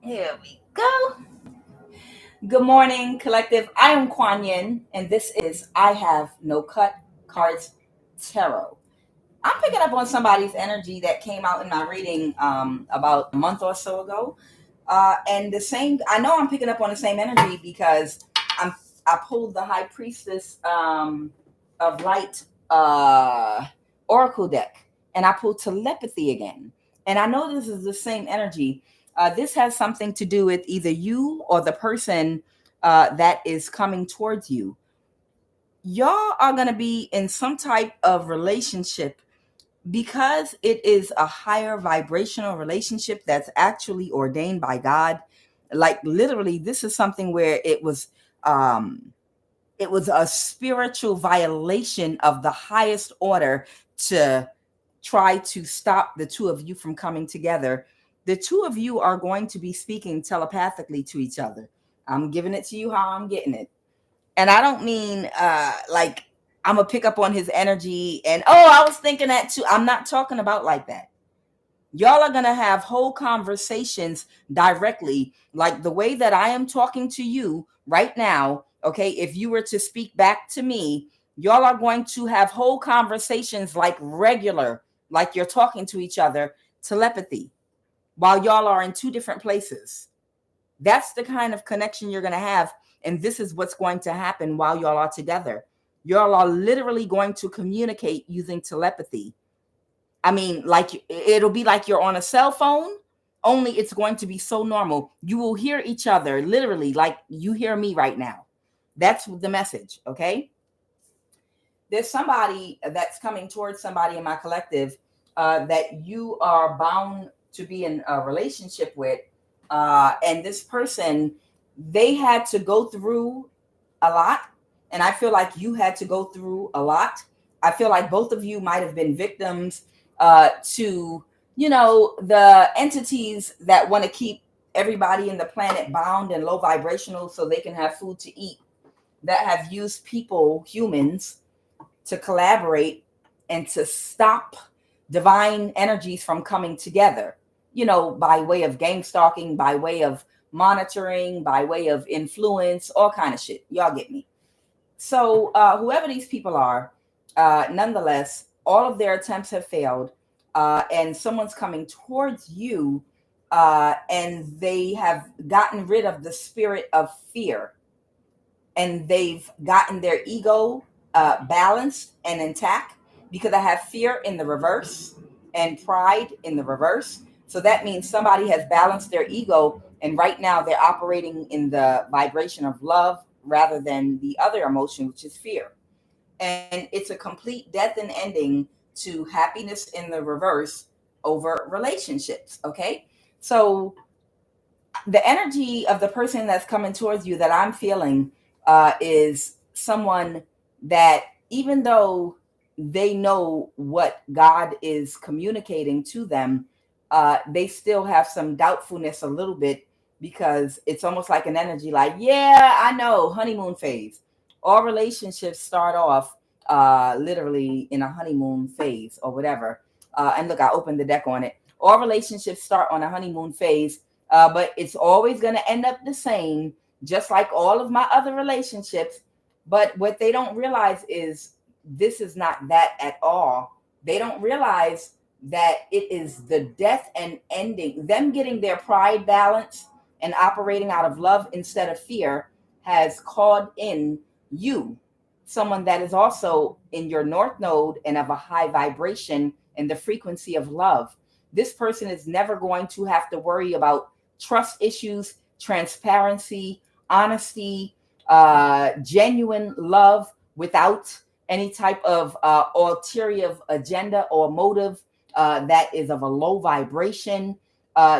Here we go. Good morning, collective. I am QUAN, and this is I Have No Cut Cards Tarot. I'm picking up on somebody's energy that came out in my reading about a month or so ago. And the same, I know I'm picking up on the same energy because I'm I pulled the High Priestess of Light Oracle deck, and I pulled telepathy again. And I know this is the same energy. This has something to do with either you or the person that is coming towards you. Y'all are going to be in some type of relationship because it is a higher vibrational relationship that's actually ordained by God. Like literally, this is something where um, it was a spiritual violation of the highest order to try to stop the two of you from coming together. The two of you are going to be speaking telepathically to each other. I'm giving it to you how I'm getting it. And I don't mean like I'm gonna pick up on his energy and oh, I was thinking that too. I'm not talking about like that. Y'all are gonna have whole conversations directly, like the way that I am talking to you right now. Okay, if you were to speak back to me, y'all are going to have whole conversations like regular, like you're talking to each other, telepathy, while y'all are in two different places. That's the kind of connection you're going to have. And this is what's going to happen while y'all are together. Y'all are literally going to communicate using telepathy. I mean, like it'll be like you're on a cell phone, only it's going to be so normal. You will hear each other literally like you hear me right now. That's the message, okay? There's somebody that's coming towards somebody in my collective that you are bound to be in a relationship with. And this person, they had to go through a lot. And I feel like you had to go through a lot. I feel like both of you might have been victims to, the entities that want to keep everybody in the planet bound and low vibrational so they can have food to eat, that have used people, humans, to collaborate and to stop divine energies from coming together, by way of gang stalking, by way of monitoring, by way of influence, all kind of shit. Y'all get me. So whoever these people are, nonetheless, all of their attempts have failed, and someone's coming towards you, and they have gotten rid of the spirit of fear, and they've gotten their ego balanced and intact, because I have fear in the reverse and pride in the reverse. So that means somebody has balanced their ego, and right now they're operating in the vibration of love rather than the other emotion, which is fear. And it's a complete death and ending to happiness in the reverse over relationships. Okay. So the energy of the person that's coming towards you that I'm feeling is someone that, even though they know what God is communicating to them, they still have some doubtfulness a little bit, because it's almost like an energy like, yeah, I know, honeymoon phase. All relationships start off literally in a honeymoon phase or whatever. And look, I opened the deck on it. All relationships start on a honeymoon phase, but it's always going to end up the same, just like all of my other relationships. But what they don't realize is this is not that at all. They don't realize that it is the death and ending. Them getting their pride balance and operating out of love instead of fear has called in you, someone that is also in your north node and of a high vibration and the frequency of love. This person is never going to have to worry about trust issues, transparency, honesty, genuine love without any type of ulterior agenda or motive that is of a low vibration.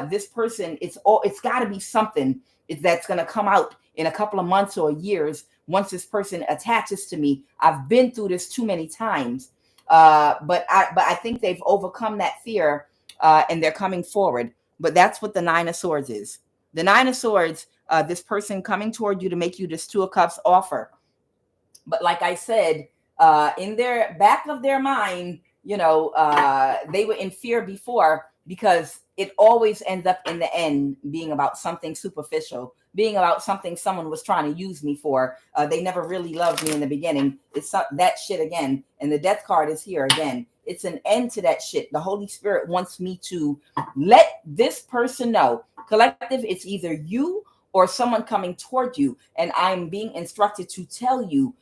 This person, it's got to be something that's going to come out in a couple of months or years once this person attaches to me. I've been through this too many times, but I think they've overcome that fear, and they're coming forward. But that's what the Nine of Swords is. The Nine of Swords, this person coming toward you to make you this Two of Cups offer. But like I said, in their back of their mind, they were in fear before, because it always ends up in the end being about something superficial, being about something someone was trying to use me for. They never really loved me in the beginning. It's that shit again. And the death card is here again. It's an end to that shit. The Holy Spirit wants me to let this person know, collective, it's either you or someone coming toward you. And I'm being instructed to tell you,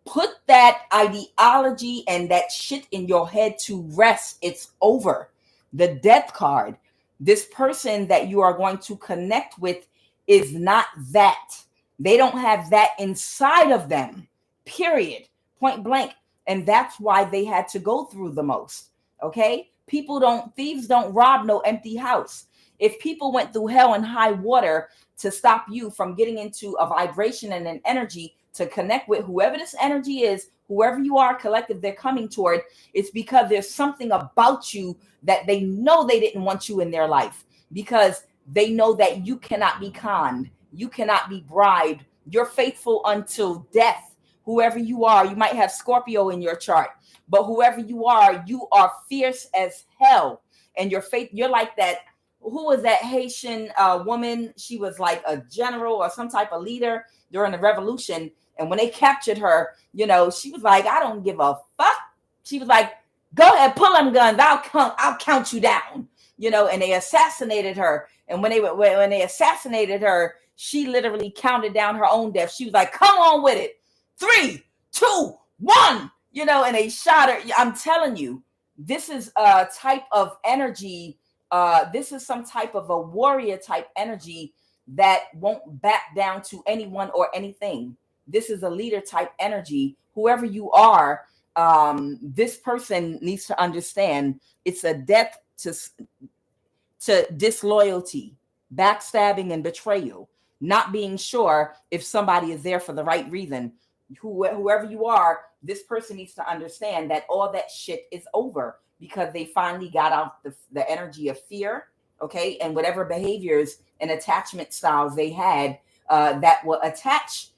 put that ideology and that shit in your head to rest. It's over. The death card, this person that you are going to connect with is not that. They don't have that inside of them, period, point blank. And that's why they had to go through the most. Okay? Thieves don't rob no empty house. If people went through hell and high water to stop you from getting into a vibration and an energy to connect with whoever this energy is, whoever you are, collective, they're coming toward, it's because there's something about you that they know they didn't want you in their life, because they know that you cannot be conned, you cannot be bribed, you're faithful until death. Whoever you are, you might have Scorpio in your chart, but whoever you are fierce as hell, and you're like that. Who was that Haitian woman? She was like a general or some type of leader during the revolution. And when they captured her, she was like, I don't give a fuck. She was like, go ahead, pull them guns. I'll count you down. And they assassinated her. And when they assassinated her, she literally counted down her own death. She was like, come on with it. 3, 2, 1. And they shot her. I'm telling you, this is a type of energy. This is some type of a warrior type energy that won't back down to anyone or anything. This is a leader type energy. Whoever you are, this person needs to understand it's a death to disloyalty, backstabbing, and betrayal. Not being sure if somebody is there for the right reason. Whoever you are, this person needs to understand that all that shit is over, because they finally got out the energy of fear, okay, and whatever behaviors and attachment styles they had that were attached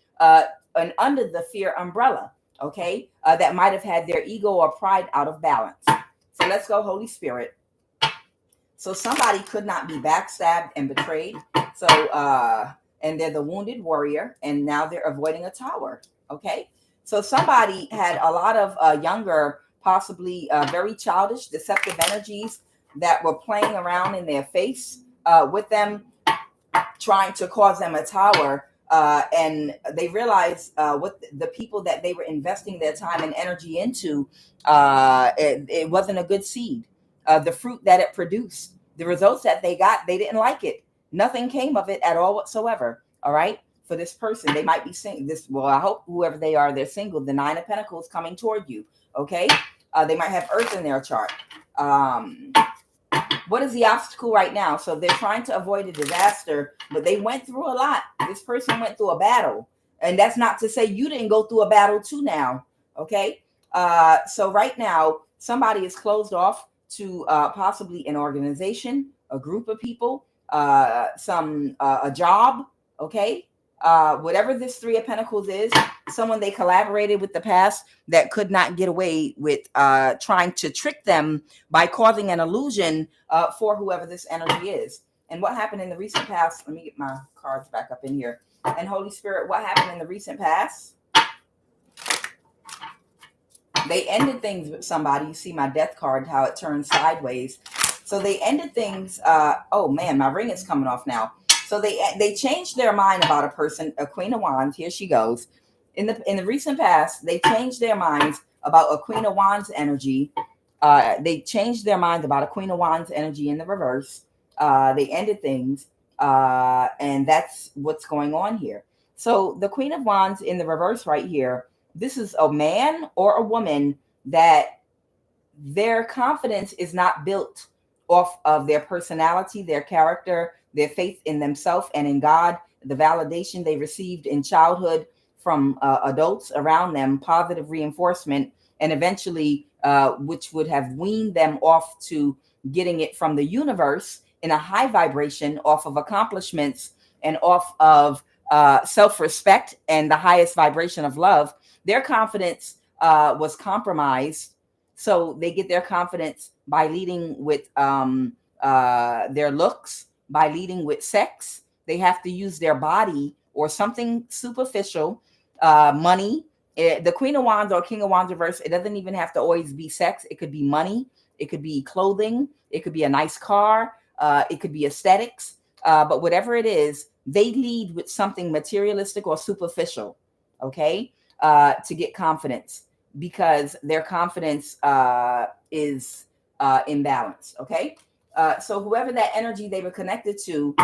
and under the fear umbrella, okay, that might have had their ego or pride out of balance. So let's go, Holy Spirit. So somebody could not be backstabbed and betrayed. So, and they're the wounded warrior, and now they're avoiding a tower, okay? So somebody had a lot of younger, possibly very childish, deceptive energies that were playing around in their face with them, trying to cause them a tower. And they realized what the people that they were investing their time and energy into, it wasn't a good seed. The fruit that it produced, the results that they got, they didn't like it. Nothing came of it at all whatsoever. All right. For this person, they might be single. Well, I hope whoever they are, they're single. The 9 of Pentacles coming toward you. Okay. They might have Earth in their chart. What is the obstacle right now? So they're trying to avoid a disaster, but they went through a lot. This person went through a battle. And that's not to say you didn't go through a battle too now. Okay. So right now, somebody is closed off to possibly an organization, a group of people, a job. Okay. Whatever this 3 of Pentacles is, someone they collaborated with the past that could not get away with trying to trick them by causing an illusion for whoever this energy is. And what happened in the recent past? Let me get my cards back up in here. And Holy Spirit, what happened in the recent past? They ended things with somebody. You see my death card, how it turns sideways. So they ended things. Oh man, my ring is coming off now. So they changed their mind about a person, a Queen of Wands. Here she goes. In the recent past, they changed their minds about a Queen of Wands energy. They changed their minds about a Queen of Wands energy in the reverse. They ended things, and that's what's going on here. So the Queen of Wands in the reverse right here, this is a man or a woman that their confidence is not built off of their personality, their character, their faith in themselves and in God, the validation they received in childhood from adults around them, positive reinforcement, and eventually which would have weaned them off to getting it from the universe in a high vibration, off of accomplishments and off of self-respect and the highest vibration of love. Their confidence was compromised. So they get their confidence by leading with their looks, by leading with sex. They have to use their body or something superficial, money. The Queen of Wands or King of Wands reverse, it doesn't even have to always be sex. It could be money. It could be clothing. It could be a nice car. It could be aesthetics. But whatever it is, they lead with something materialistic or superficial, okay, to get confidence, because their confidence is imbalanced, okay? So whoever that energy they were connected to,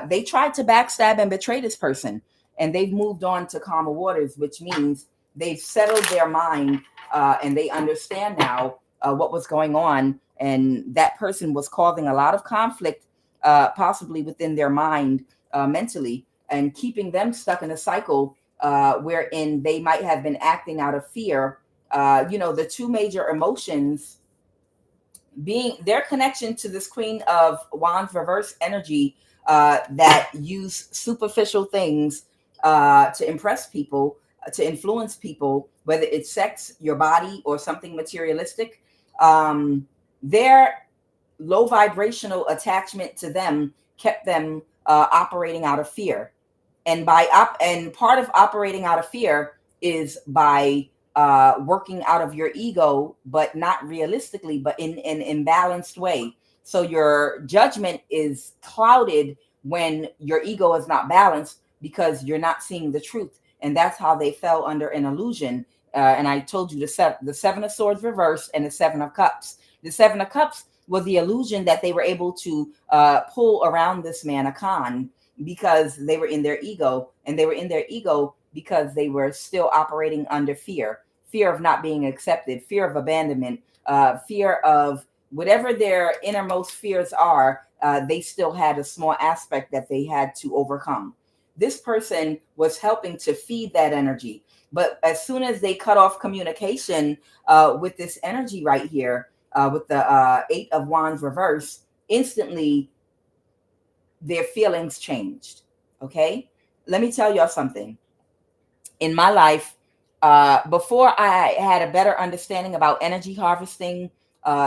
they tried to backstab and betray this person, and they've moved on to calmer waters, which means they've settled their mind, and they understand now what was going on, and that person was causing a lot of conflict, possibly within their mind, mentally, and keeping them stuck in a cycle wherein they might have been acting out of fear. The two major emotions being their connection to this Queen of Wands reverse energy, that use superficial things to impress people, to influence people, whether it's sex, your body, or something materialistic. Their low vibrational attachment to them kept them operating out of fear. And part of operating out of fear is by working out of your ego, but not realistically, but in an imbalanced way. So your judgment is clouded when your ego is not balanced, because you're not seeing the truth. And that's how they fell under an illusion. And I told you the Seven of Swords reverse and the Seven of Cups. The Seven of Cups was the illusion that they were able to pull around this man, a con, because they were in their ego, and they were in their ego because they were still operating under fear of not being accepted, fear of abandonment, fear of whatever their innermost fears are. They still had a small aspect that they had to overcome. This person was helping to feed that energy, but as soon as they cut off communication with this energy right here, with the Eight of Wands reverse, instantly their feelings changed. Okay, let me tell y'all something. In my life, before I had a better understanding about energy harvesting,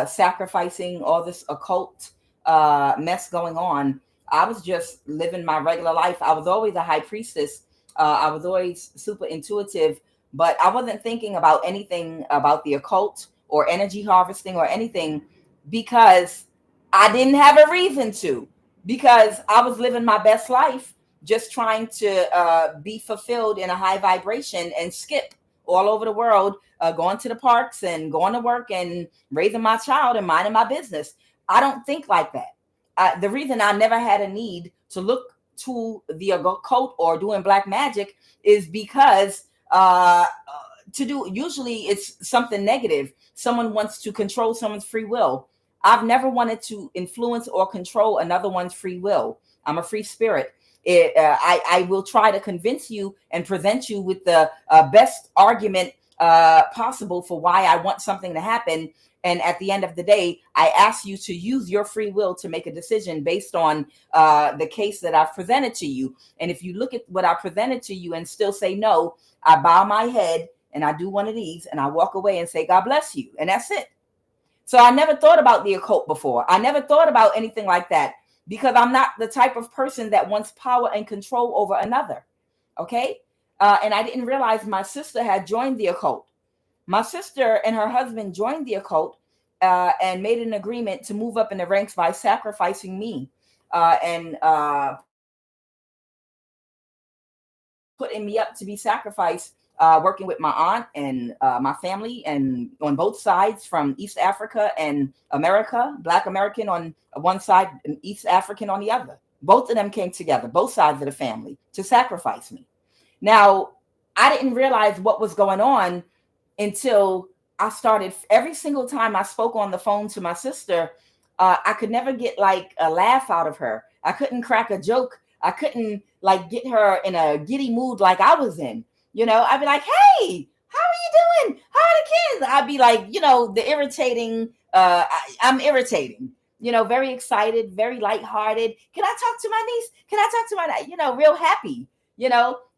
sacrificing, all this occult mess going on, I was just living my regular life. I was always a high priestess. I was always super intuitive, but I wasn't thinking about anything about the occult or energy harvesting or anything, because I didn't have a reason to, because I was living my best life, just trying to be fulfilled in a high vibration and skip all over the world, going to the parks and going to work and raising my child and minding my business. I don't think like that. The reason I never had a need to look to the occult or doing black magic is because usually it's something negative. Someone wants to control someone's free will. I've never wanted to influence or control another one's free will. I'm a free spirit. I will try to convince you and present you with the best argument possible for why I want something to happen. And at the end of the day, I ask you to use your free will to make a decision based on the case that I've presented to you. And if you look at what I presented to you and still say no, I bow my head and I do one of these and I walk away and say, God bless you. And that's it. So I never thought about the occult before. I never thought about anything like that, because I'm not the type of person that wants power and control over another. Okay. And I didn't realize my sister had joined the occult. My sister and her husband joined the occult and made an agreement to move up in the ranks by sacrificing me and putting me up to be sacrificed, working with my aunt and my family, and on both sides, from East Africa and America, Black American on one side and East African on the other. Both of them came together, both sides of the family, to sacrifice me. Now, I didn't realize what was going on until I started. Every single time I spoke on the phone to my sister, I could never get like a laugh out of her. I couldn't crack a joke. I couldn't like get her in a giddy mood like I was in. I'd be like, hey, how are you doing? How are the kids? I'd be like, the irritating, I'm irritating, very excited, very lighthearted. Can I talk to my niece? Can I talk to my, real happy,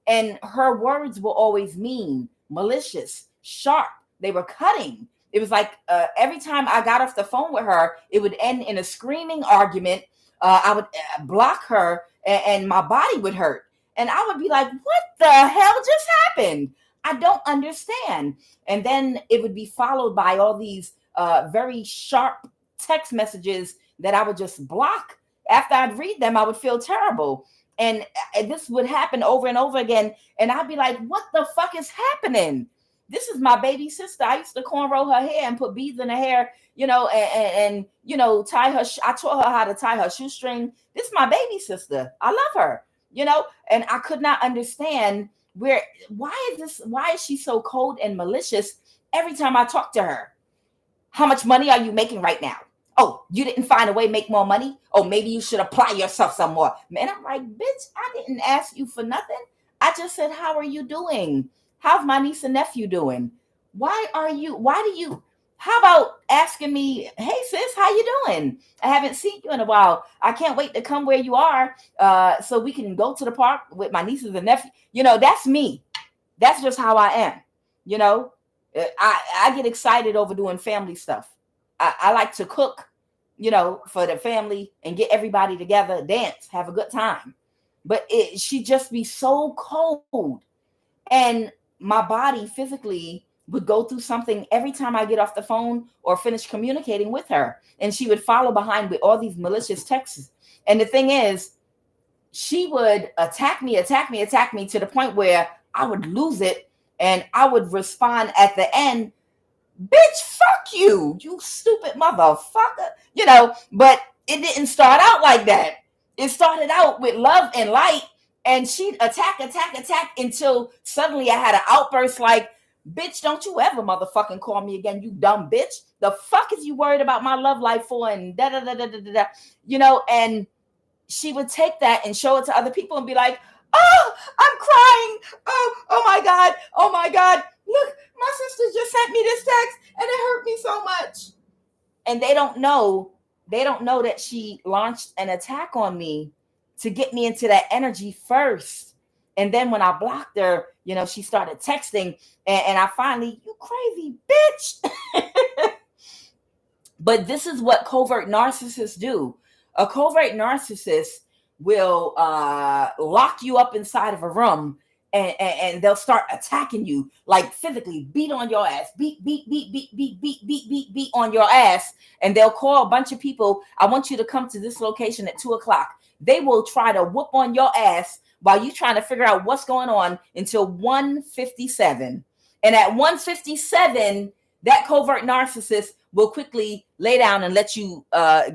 and her words were always mean, malicious, sharp. They were cutting. It was like every time I got off the phone with her, it would end in a screaming argument. I would block her, and my body would hurt. And I would be like, what the hell just happened? I don't understand. And then it would be followed by all these very sharp text messages that I would just block. After I'd read them, I would feel terrible. And this would happen over and over again. And I'd be like, what the fuck is happening? This is my baby sister. I used to cornrow her hair and put beads in her hair, and tie her. I taught her how to tie her shoestring. This is my baby sister. I love her, and I could not understand why is she so cold and malicious every time I talk to her? How much money are you making right now? Oh, you didn't find a way to make more money? Oh, maybe you should apply yourself some more. Man, I'm like, bitch, I didn't ask you for nothing. I just said, how are you doing? How's my niece and nephew doing? How about asking me, hey sis, how you doing? I haven't seen you in a while. I can't wait to come where you are so we can go to the park with my nieces and nephews. That's me. That's just how I am. I get excited over doing family stuff. I like to cook, for the family and get everybody together, dance, have a good time. But she'd just be so cold. And my body physically would go through something every time I get off the phone or finish communicating with her. And she would follow behind with all these malicious texts. And the thing is, she would attack me to the point where I would lose it. And I would respond at the end, bitch, fuck you, you stupid motherfucker. But it didn't start out like that. It started out with love and light, and she'd attack until suddenly I had an outburst like, bitch, don't you ever motherfucking call me again, you dumb bitch. The fuck is you worried about my love life for? And and she would take that and show it to other people and be like, oh, I'm crying. Oh my God. Look, my sister just sent me this text and it hurt me so much. And they don't know that she launched an attack on me to get me into that energy first. And then when I blocked her, she started texting and I finally, you crazy bitch. But this is what covert narcissists do. A covert narcissist will lock you up inside of a room and they'll start attacking you, like physically beat on your ass, beat on your ass. And they'll call a bunch of people. I want you to come to this location at 2:00. They will try to whoop on your ass while you're trying to figure out what's going on until 1:57. And at 1:57, that covert narcissist will quickly lay down and let you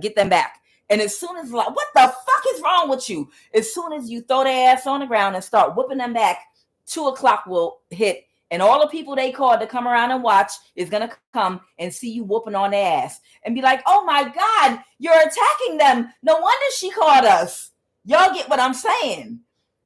get them back. And as soon as what the fuck is wrong with you? As soon as you throw their ass on the ground and start whooping them back, 2:00 will hit. And all the people they called to come around and watch is going to come and see you whooping on their ass and be like, oh my God, you're attacking them. No wonder she called us. Y'all get what I'm saying?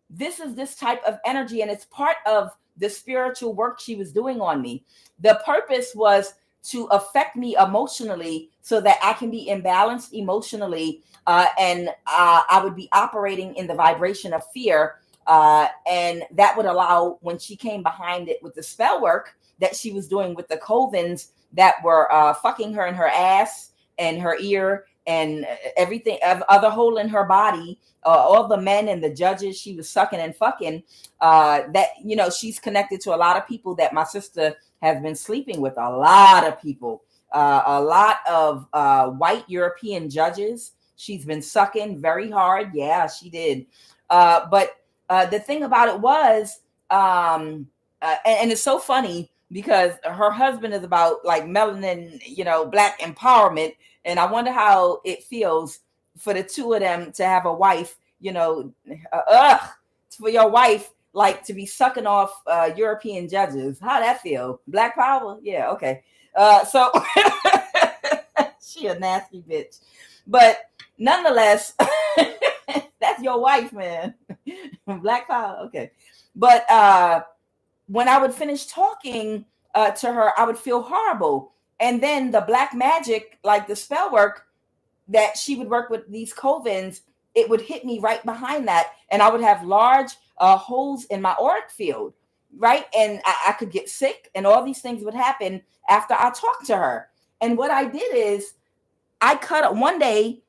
This is this type of energy, and it's part of the spiritual work she was doing on me. The purpose was to affect me emotionally so that I can be imbalanced emotionally, and I would be operating in the vibration of fear, and that would allow, when she came behind it with the spell work that she was doing with the covens that were fucking her in her ass and her ear and everything, other hole in her body, all the men and the judges she was sucking and fucking, that, she's connected to a lot of people that my sister has been sleeping with. A lot of people, a lot of white European judges she's been sucking very hard. Yeah, she did. But the thing about it was, and it's so funny because her husband is about like melanin, black empowerment. And I wonder how it feels for the two of them to have a wife, for your wife, like to be sucking off European judges. How that feel? Black power? Yeah, okay. So she a nasty bitch. But nonetheless, that's your wife, man. Black power, okay. But when I would finish talking to her, I would feel horrible. And then the black magic, like the spell work that she would work with these covens, it would hit me right behind that. And I would have large holes in my auric field. right? And I could get sick, and all these things would happen after I talked to her. And what I did is I cut up one day.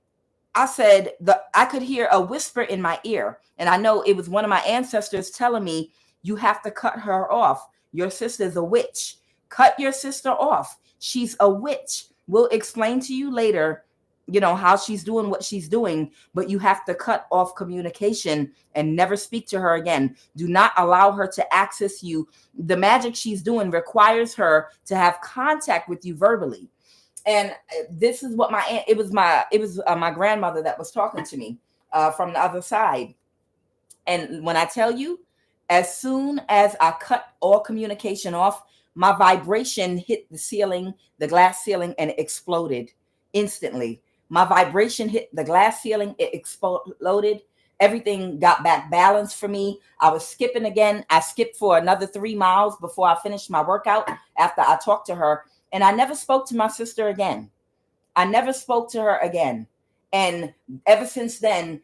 I said I could hear a whisper in my ear, and I know it was one of my ancestors telling me, "You have to cut her off. Your sister's a witch. Cut your sister off. She's a witch. We'll explain to you later, how she's doing what she's doing, but you have to cut off communication and never speak to her again. Do not allow her to access you. The magic she's doing requires her to have contact with you verbally." And this is what my grandmother that was talking to me from the other side. And when I tell you, as soon as I cut all communication off, my vibration hit the ceiling, the glass ceiling, and it exploded instantly. My vibration hit the glass ceiling, it exploded. Everything got back balanced for me. I was skipping again. I skipped for another 3 miles before I finished my workout after I talked to her. And I never spoke to my sister again. I never spoke to her again. And ever since then,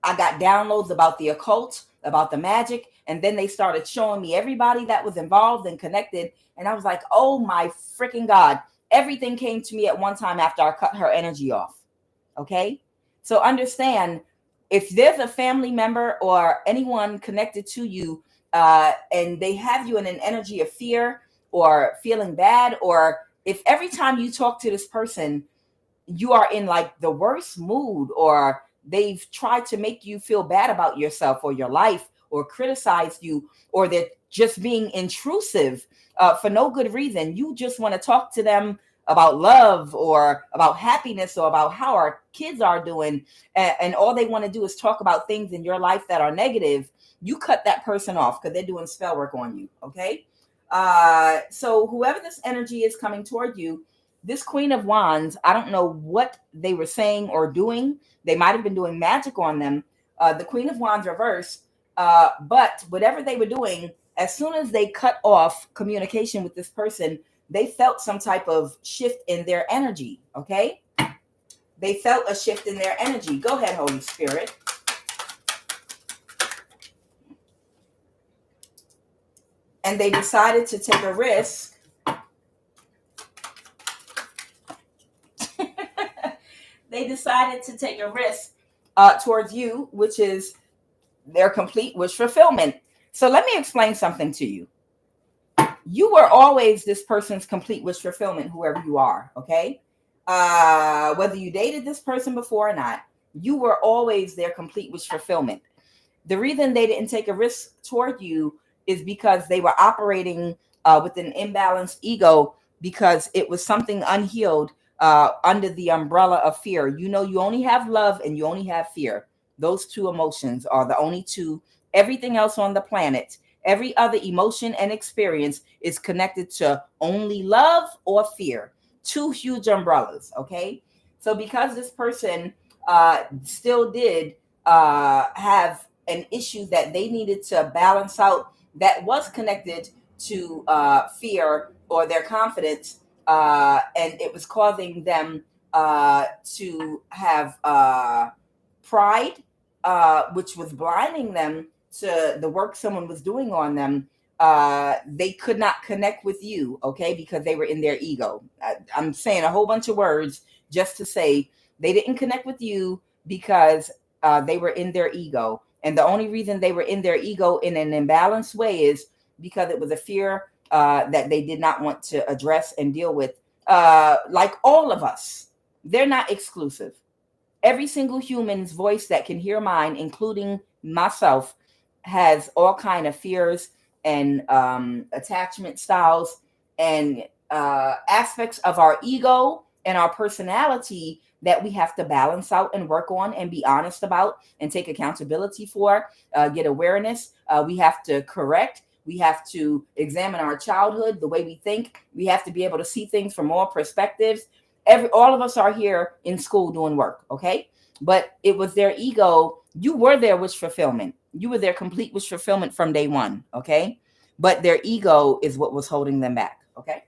I got downloads about the occult, about the magic. And then they started showing me everybody that was involved and connected. And I was like, oh my freaking God. Everything came to me at one time after I cut her energy off. Okay? So understand, if there's a family member or anyone connected to you and they have you in an energy of fear or feeling bad, or if every time you talk to this person, you are in like the worst mood, or they've tried to make you feel bad about yourself or your life, or criticize you, or they're just being intrusive for no good reason. You just want to talk to them about love or about happiness or about how our kids are doing, and all they want to do is talk about things in your life that are negative. You cut that person off because they're doing spell work on you. Okay. So whoever this energy is coming toward you, this Queen of Wands, I don't know what they were saying or doing. They might have been doing magic on them. The Queen of Wands reversed. But whatever they were doing, as soon as they cut off communication with this person, they felt some type of shift in their energy. Okay? They felt a shift in their energy. Go ahead, Holy Spirit. And they decided to take a risk. They decided to take a risk towards you, which is their complete wish fulfillment. So let me explain something to you. You were always this person's complete wish fulfillment, whoever you are, okay? Whether you dated this person before or not, you were always their complete wish fulfillment. The reason they didn't take a risk toward you is because they were operating with an imbalanced ego, because it was something unhealed under the umbrella of fear. You only have love and you only have fear. Those two emotions are the only two. Everything else on the planet, every other emotion and experience is connected to only love or fear. Two huge umbrellas, okay? So because this person still did have an issue that they needed to balance out that was connected to fear or their confidence, and it was causing them to have pride, which was blinding them to the work someone was doing on them. They could not connect with you, okay, because they were in their ego. I'm saying a whole bunch of words just to say they didn't connect with you because they were in their ego. And the only reason they were in their ego in an imbalanced way is because it was a fear that they did not want to address and deal with. Like all of us, they're not exclusive. Every single human's voice that can hear mine, including myself, has all kind of fears and attachment styles and aspects of our ego and our personality that we have to balance out and work on and be honest about and take accountability for, get awareness. We have to correct. We have to examine our childhood, the way we think. We have to be able to see things from all perspectives. All of us are here in school doing work, okay? But it was their ego. You were their wish fulfillment. You were their complete wish fulfillment from day one, okay? But their ego is what was holding them back, okay?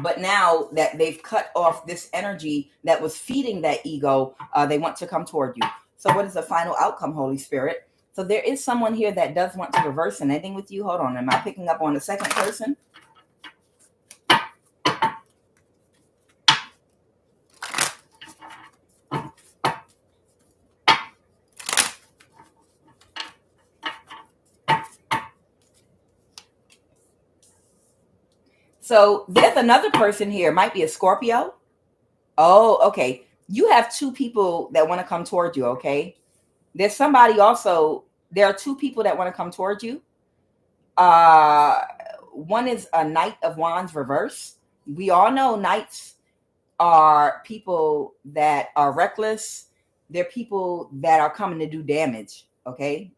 But now that they've cut off this energy that was feeding that ego, they want to come toward you. So what is the final outcome, Holy Spirit? So there is someone here that does want to reverse an ending with you. Hold on. Am I picking up on the second person? So there's another person here. Might be a Scorpio. Oh, okay. You have two people that want to come toward you, okay? There's somebody also. There are two people that want to come toward you. Uh, One is a Knight of Wands reverse. We all know knights are people that are reckless. They're people that are coming to do damage, okay?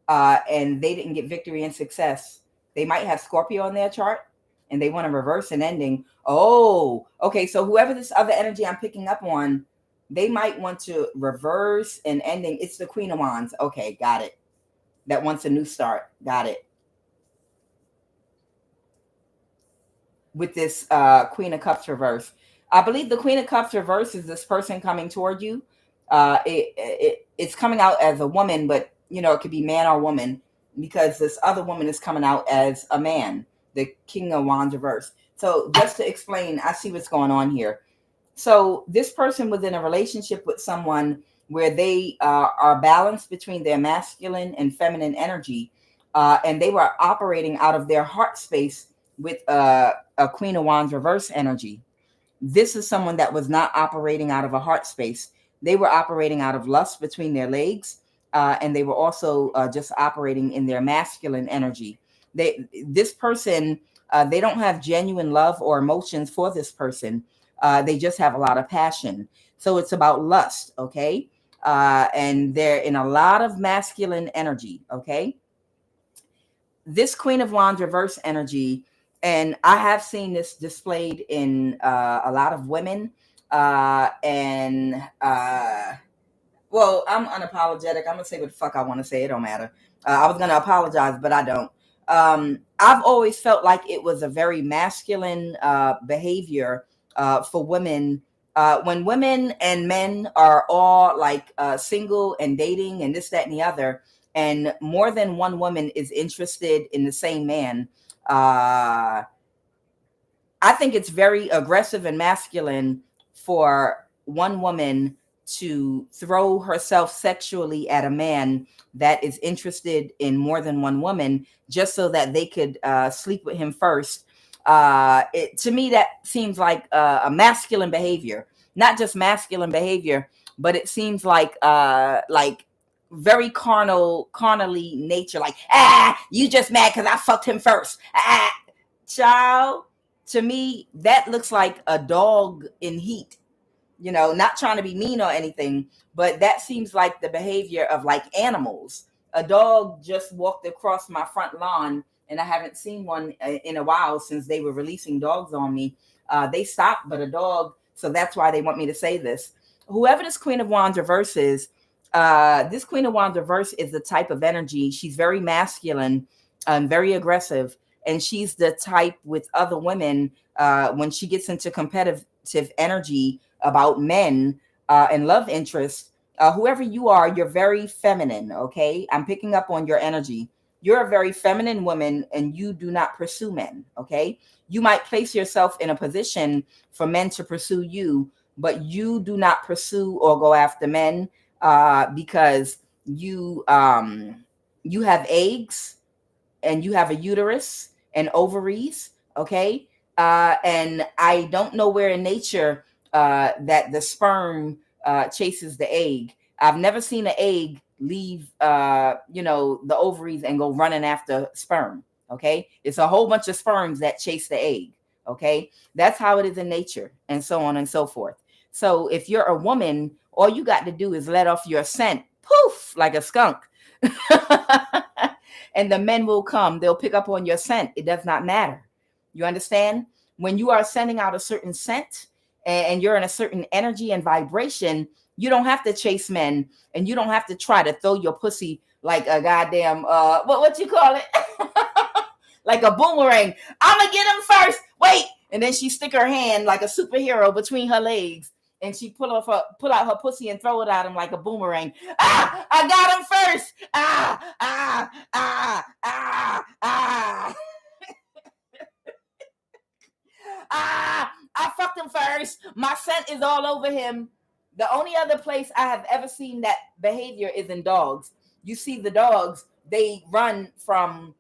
And they didn't get victory and success. They might have Scorpio in their chart and they want to reverse an ending. Oh, okay. So whoever this other energy I'm picking up on, they might want to reverse an ending. It's the Queen of Wands. Okay, got it. That wants a new start. Got it. With this Queen of Cups reverse. I believe the Queen of Cups reverse is this person coming toward you. It's coming out as a woman, but it could be man or woman, because this other woman is coming out as a man, the King of Wands reverse. So just to explain, I see what's going on here. So this person was in a relationship with someone where they are balanced between their masculine and feminine energy, and they were operating out of their heart space with a Queen of Wands reverse energy. This is someone that was not operating out of a heart space. They were operating out of lust between their legs, and they were also just operating in their masculine energy. This person, they don't have genuine love or emotions for this person. They just have a lot of passion. So it's about lust, okay? And they're in a lot of masculine energy, okay? This Queen of Wands reverse energy, and I have seen this displayed in a lot of women. Well, I'm unapologetic. I'm gonna say what the fuck I want to say. It don't matter. I was gonna apologize, but I don't. I've always felt like it was a very masculine behavior for women. When women and men are all like single and dating and this, that, and the other, and more than one woman is interested in the same man, I think it's very aggressive and masculine for one woman to throw herself sexually at a man that is interested in more than one woman just so that they could sleep with him first. To me, that seems like a masculine behavior, not just masculine behavior, but it seems like very carnally nature. Like, you just mad because I fucked him first. Child, to me, that looks like a dog in heat. Not trying to be mean or anything, but that seems like the behavior of like animals. A dog just walked across my front lawn, and I haven't seen one in a while since they were releasing dogs on me. They stopped, but a dog, so that's why they want me to say this. Whoever this Queen of Wands reverse is, this Queen of Wands reverse is the type of energy. She's very masculine and very aggressive, and she's the type with other women when she gets into competitive energy about men and love interests. Whoever you are, you're very feminine, okay? I'm picking up on your energy. You're a very feminine woman and you do not pursue men, okay? You might place yourself in a position for men to pursue you, but you do not pursue or go after men because you have eggs and you have a uterus and ovaries, okay? And I don't know where in nature that the sperm chases the egg. I've never seen an egg leave, the ovaries and go running after sperm, okay? It's a whole bunch of sperms that chase the egg, okay? That's how it is in nature, and so on and so forth. So if you're a woman, all you got to do is let off your scent, poof, like a skunk. And the men will come. They'll pick up on your scent. It does not matter. You understand? When you are sending out a certain scent and you're in a certain energy and vibration, you don't have to chase men, and you don't have to try to throw your pussy like a goddamn what you call it? Like a boomerang. I'm gonna get him first. Wait. And then she stick her hand like a superhero between her legs and she pull out her pussy and throw it at him like a boomerang. Ah, I got him first. Ah, ah, ah, ah, ah. Ah, I fucked him first. My scent is all over him. The only other place I have ever seen that behavior is in dogs. You see the dogs, they run from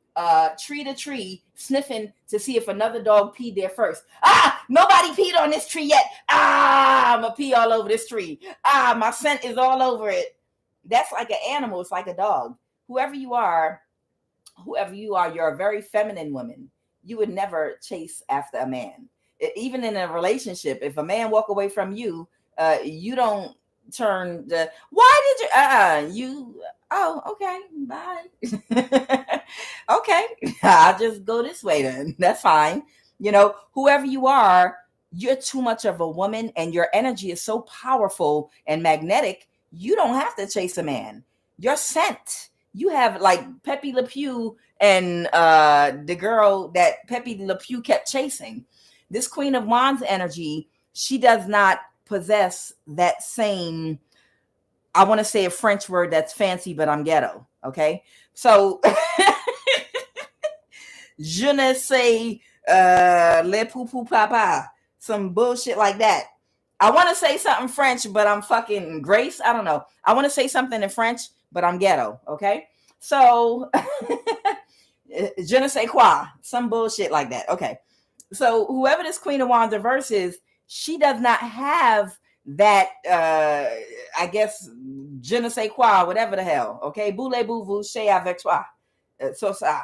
tree to tree, sniffing to see if another dog peed there first. Ah, nobody peed on this tree yet. Ah, I'm gonna pee all over this tree. Ah, my scent is all over it. That's like an animal. It's like a dog. Whoever you are, you're a very feminine woman. You would never chase after a man. Even in a relationship, if a man walk away from you, you don't turn the, why did you, oh, okay, bye. Okay, I'll just go this way then. That's fine. Whoever you are, you're too much of a woman and your energy is so powerful and magnetic. You don't have to chase a man. Your scent. You have like Pepe Le Pew and the girl that Pepe Le Pew kept chasing. This Queen of Wands energy, she does not possess that same, I want to say a French word that's fancy, but I'm ghetto. Okay. So je ne sais le poupou papa, some bullshit like that. I want to say something French, but I'm fucking Grace. I don't know. I want to say something in French, but I'm ghetto. Okay. So je ne sais quoi, some bullshit like that. Okay. So whoever this Queen of Wands reverse is, she does not have that, I guess, je ne sais quoi, whatever the hell. Okay. Voulez-vous coucher avec toi? So ça.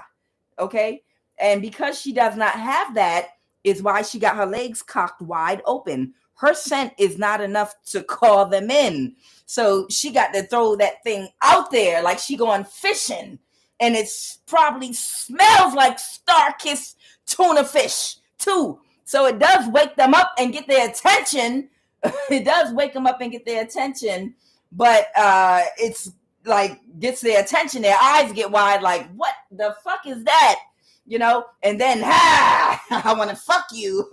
Okay. And because she does not have that is why she got her legs cocked wide open. Her scent is not enough to call them in. So she got to throw that thing out there like she going fishing. And it probably smells like star-kissed tuna fish too. So it does wake them up and get their attention. It does wake them up and get their attention. But it's like gets their attention. Their eyes get wide like, what the fuck is that? And then, I want to fuck you.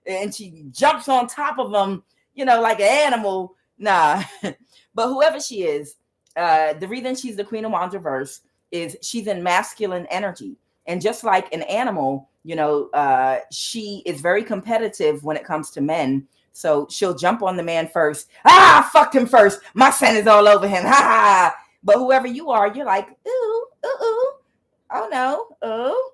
And she jumps on top of them, like an animal. Nah. But whoever she is, the reason she's the Queen of Wands reverse is she's in masculine energy. And just like an animal, she is very competitive when it comes to men. So she'll jump on the man first. Ah, fucked him first. My scent is all over him. Ha ha. But whoever you are, you're like, ooh, ooh, ooh. Oh no. Oh.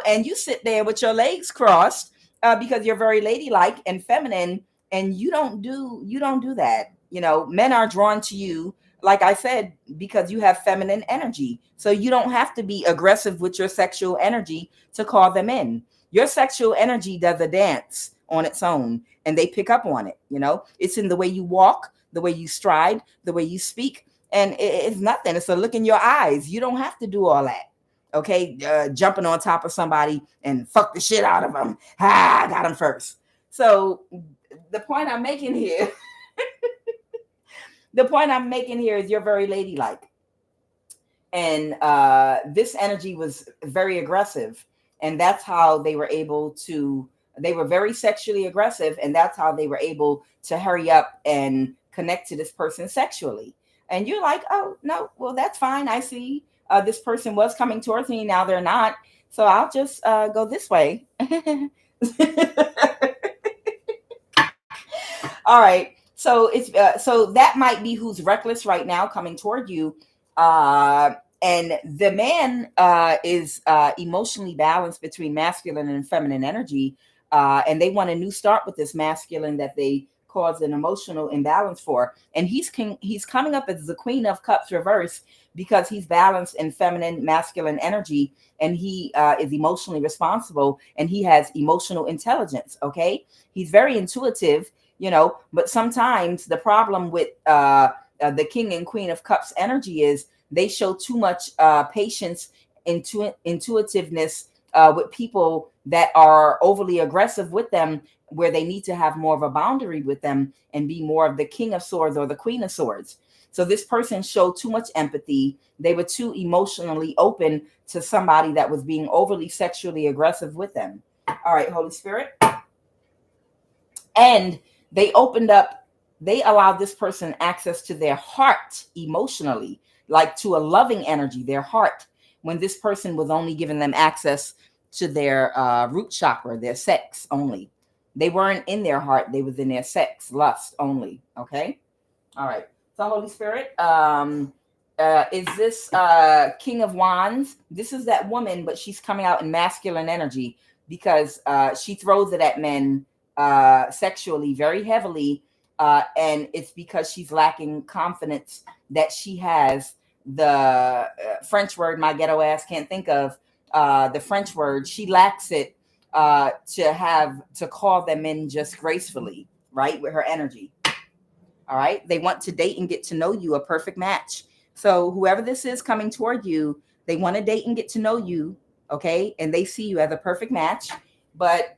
And you sit there with your legs crossed because you're very ladylike and feminine, and you don't do that. Men are drawn to you, like I said, because you have feminine energy. So you don't have to be aggressive with your sexual energy to call them in. Your sexual energy does a dance on its own, and they pick up on it. It's in the way you walk, the way you stride, the way you speak. And it's nothing. It's a look in your eyes. You don't have to do all that. Okay. Jumping on top of somebody and fuck the shit out of them. I got them first. So the point I'm making here, is you're very ladylike. And this energy was very aggressive. And that's how they were they were very sexually aggressive. And that's how they were able to hurry up and connect to this person sexually. And you're like, oh, no, well, that's fine. I see this person was coming towards me. Now they're not. So I'll just go this way. All right. So so that might be who's reckless right now coming toward you. And the man is emotionally balanced between masculine and feminine energy. And they want a new start with this masculine that they caused an emotional imbalance for. And he's coming up as the Queen of Cups reverse because he's balanced in feminine, masculine energy, and he is emotionally responsible, and he has emotional intelligence. Okay. He's very intuitive, but sometimes the problem with the King and Queen of Cups energy is they show too much patience, intuitiveness with people that are overly aggressive with them, where they need to have more of a boundary with them and be more of the King of Swords or the Queen of Swords. So this person showed too much empathy. They were too emotionally open to somebody that was being overly sexually aggressive with them. All right, Holy Spirit. And they allowed this person access to their heart emotionally, like to a loving energy, their heart, when this person was only giving them access to their root chakra, their sex only. They weren't in their heart, they was in their sex, lust only. Okay. All right. So Holy Spirit, is this King of Wands? This is that woman, but she's coming out in masculine energy because she throws it at men sexually very heavily, and it's because she's lacking confidence that she has the French word my ghetto ass can't think of, the French word. She lacks it to call them in just gracefully, right, with her energy. All right. They want to date and get to know you, a perfect match. So whoever this is coming toward you, they want to date and get to know you. Okay. And they see you as a perfect match, but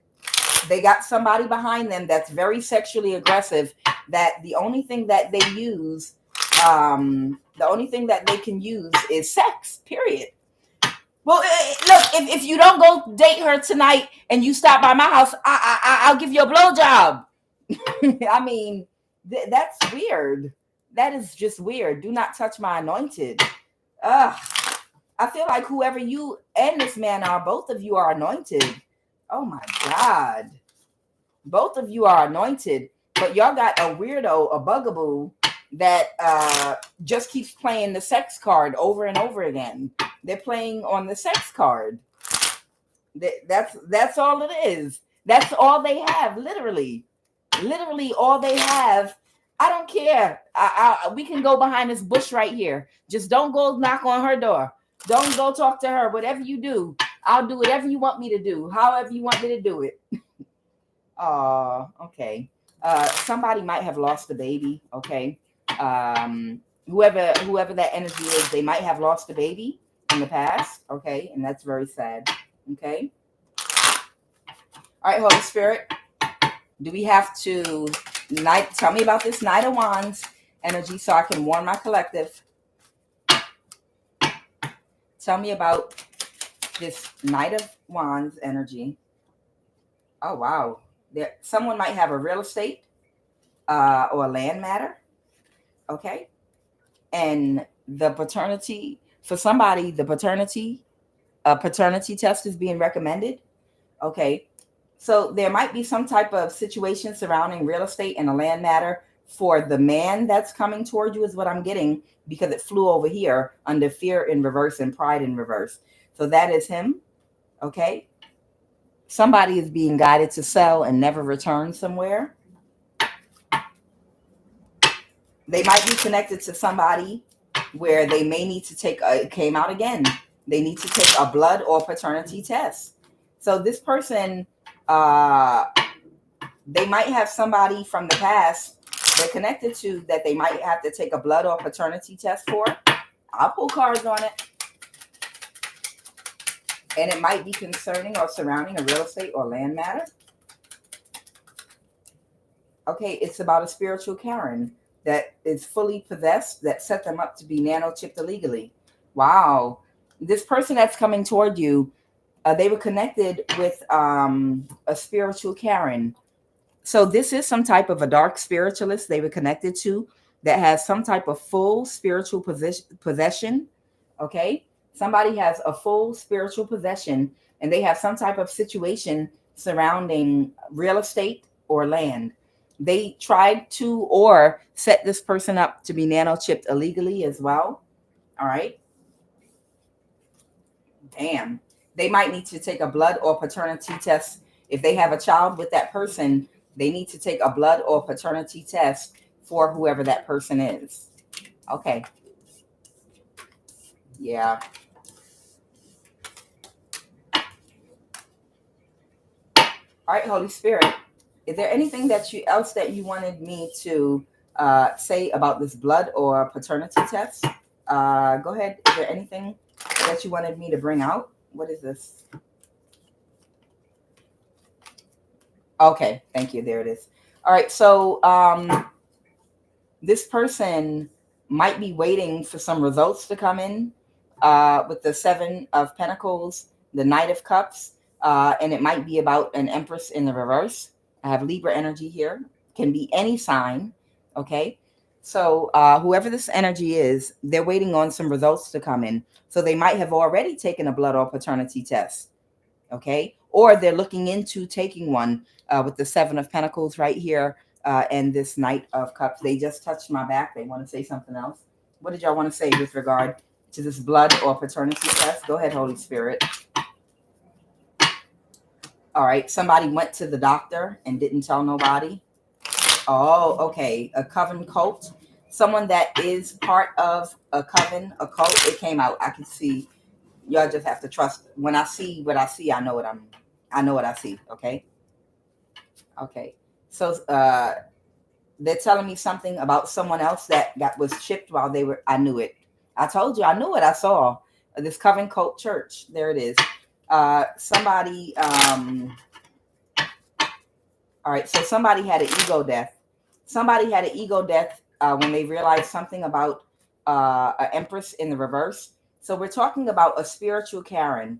they got somebody behind them that's very sexually aggressive, that the only thing that they use, the only thing that they can use is sex, period. Well, look, if you don't go date her tonight and you stop by my house, I'll give you a blowjob. I mean, that's weird. That is just weird. Do not touch my anointed. Ugh. I feel like whoever you and this man are, both of you are anointed. Oh my God. Both of you are anointed, but y'all got a weirdo, a bugaboo that just keeps playing the sex card over and over again. They're playing on the sex card. That's all it is. That's all they have, literally all they have. I don't care. We can go behind this bush right here. Just don't go knock on her door. Don't go talk to her. Whatever you do, I'll do whatever you want me to do, however you want me to do it. Oh, okay. Somebody might have lost a baby. Okay. Whoever that energy is, they might have lost a baby in the past. Okay, and that's very sad. Okay. All right, Holy Spirit. Do we have to tell me about this Knight of Wands energy so I can warn my collective? Tell me about this Knight of Wands energy. Oh, wow. Someone might have a real estate or a land matter. Okay. And the paternity, for somebody, the paternity test is being recommended. Okay. So there might be some type of situation surrounding real estate and a land matter for the man that's coming toward you, is what I'm getting, because it flew over here under fear in reverse and pride in reverse. So that is him. Okay. Somebody is being guided to sell and never return somewhere. They might be connected to somebody where they may need to take it came out again. They need to take a blood or paternity test. So this person, they might have somebody from the past they're connected to that they might have to take a blood or paternity test for. I'll pull cards on it. And it might be concerning or surrounding a real estate or land matter. Okay, it's about a spiritual Karen that is fully possessed, that set them up to be nano-chipped illegally. Wow. This person that's coming toward you, they were connected with a spiritual Karen. So this is some type of a dark spiritualist they were connected to that has some type of full spiritual possession. Okay. Somebody has a full spiritual possession and they have some type of situation surrounding real estate or land. They tried to or set this person up to be nano-chipped illegally as well. All right. Damn. They might need to take a blood or paternity test. If they have a child with that person, they need to take a blood or paternity test for whoever that person is. Okay. Yeah. All right, Holy Spirit. Is there anything that you wanted me to say about this blood or paternity test? Go ahead. Is there anything that you wanted me to bring out? What is this? Okay, thank you. There it is. All right, so this person might be waiting for some results to come in with the Seven of Pentacles, the Knight of Cups, and it might be about an Empress in the reverse. I have Libra energy here. Can be any sign. Okay. So whoever this energy is, they're waiting on some results to come in. So they might have already taken a blood or paternity test. Okay. Or they're looking into taking one with the Seven of Pentacles right here and this Knight of Cups. They just touched my back. They want to say something else. What did y'all want to say with regard to this blood or paternity test? Go ahead, Holy Spirit. All right. Somebody went to the doctor and didn't tell nobody. Oh, okay. A coven cult. Someone that is part of a coven, a cult. It came out. I can see. Y'all just have to trust. When I see what I see, I know what I see. Okay. Okay. So they're telling me something about someone else that was chipped while they were. I knew it. I told you. I knew what I saw. This coven cult church. There it is. Somebody. All right. So somebody had an ego death. Somebody had an ego death when they realized something about an Empress in the reverse. So we're talking about a spiritual Karen.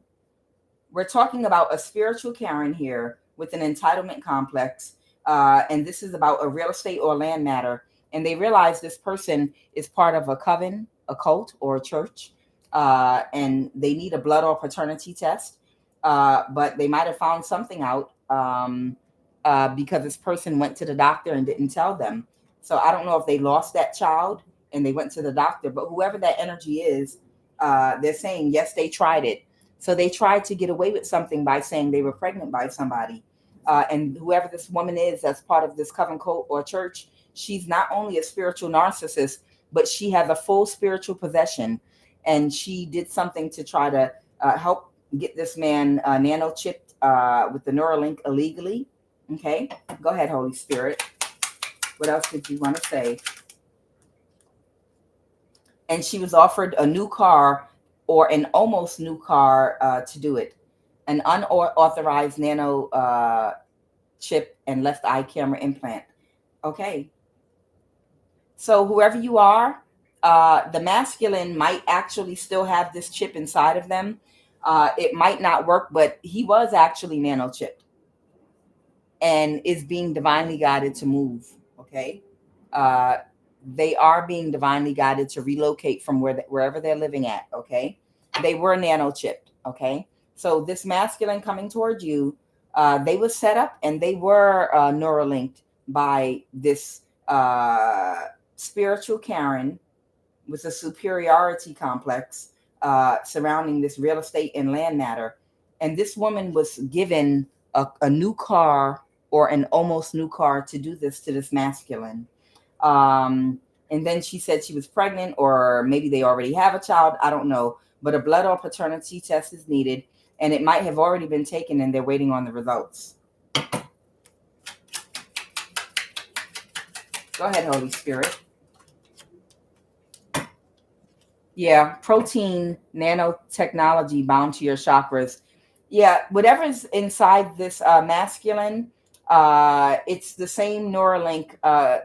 We're talking about a spiritual Karen here with an entitlement complex. And this is about a real estate or land matter. And they realize this person is part of a coven, a cult, or a church. And they need a blood or paternity test. But they might have found something out because this person went to the doctor and didn't tell them. So I don't know if they lost that child and they went to the doctor. But whoever that energy is, they're saying, yes, they tried it. So they tried to get away with something by saying they were pregnant by somebody. And whoever this woman is that's part of this coven cult or church, she's not only a spiritual narcissist, but she has a full spiritual possession. And she did something to try to help get this man nano chipped with the Neuralink illegally. Okay, go ahead, Holy Spirit. What else did you want to say? And she was offered a new car or an almost new car to do it. An unauthorized nano chip and left eye camera implant. Okay. So whoever you are, the masculine might actually still have this chip inside of them. It might not work, but he was actually nano chipped and is being divinely guided to move. Okay. They are being divinely guided to relocate from wherever they're living at. Okay. They were nano chipped. Okay. So this masculine coming towards you, they were set up and they were neuralinked by this spiritual Karen with a superiority complex surrounding this real estate and land matter. And this woman was given a new car or an almost new car to do this to this masculine. And then she said she was pregnant, or maybe they already have a child. I don't know. But a blood or paternity test is needed, and it might have already been taken and they're waiting on the results. Go ahead, Holy Spirit. Yeah, protein nanotechnology bound to your chakras. Yeah, whatever's inside this masculine, it's the same Neuralink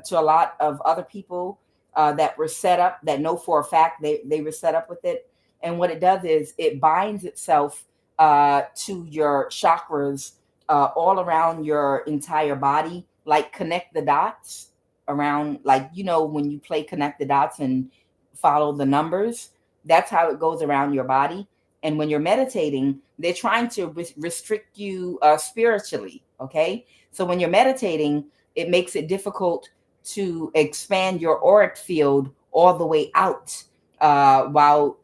to a lot of other people that were set up, that know for a fact they were set up with it. And what it does is it binds itself to your chakras all around your entire body, like connect the dots around, like, you know, when you play connect the dots and follow the numbers, that's how it goes around your body. And when you're meditating, they're trying to restrict you spiritually. Okay. So when you're meditating, it makes it difficult to expand your auric field all the way out while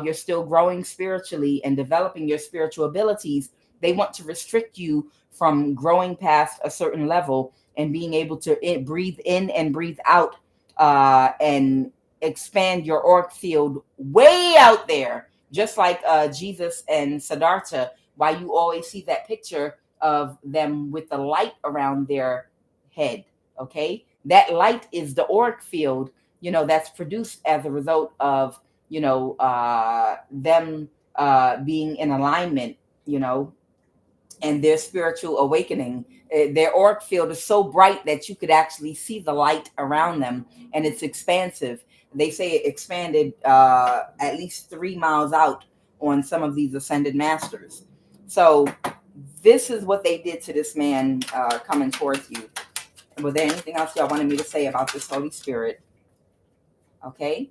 you're still growing spiritually and developing your spiritual abilities. They want to restrict you from growing past a certain level and being able to breathe in and breathe out and expand your auric field way out there, just like Jesus and Siddhartha. Why you always see that picture of them with the light around their head. Okay, that light is the auric field, you know, that's produced as a result of, you know, them being in alignment, you know, and their spiritual awakening. Their auric field is so bright that you could actually see the light around them, and it's expansive. They say it expanded at least 3 miles out on some of these ascended masters. So This is what they did to this man coming towards you. Was there anything else y'all wanted me to say about this Holy Spirit? Okay.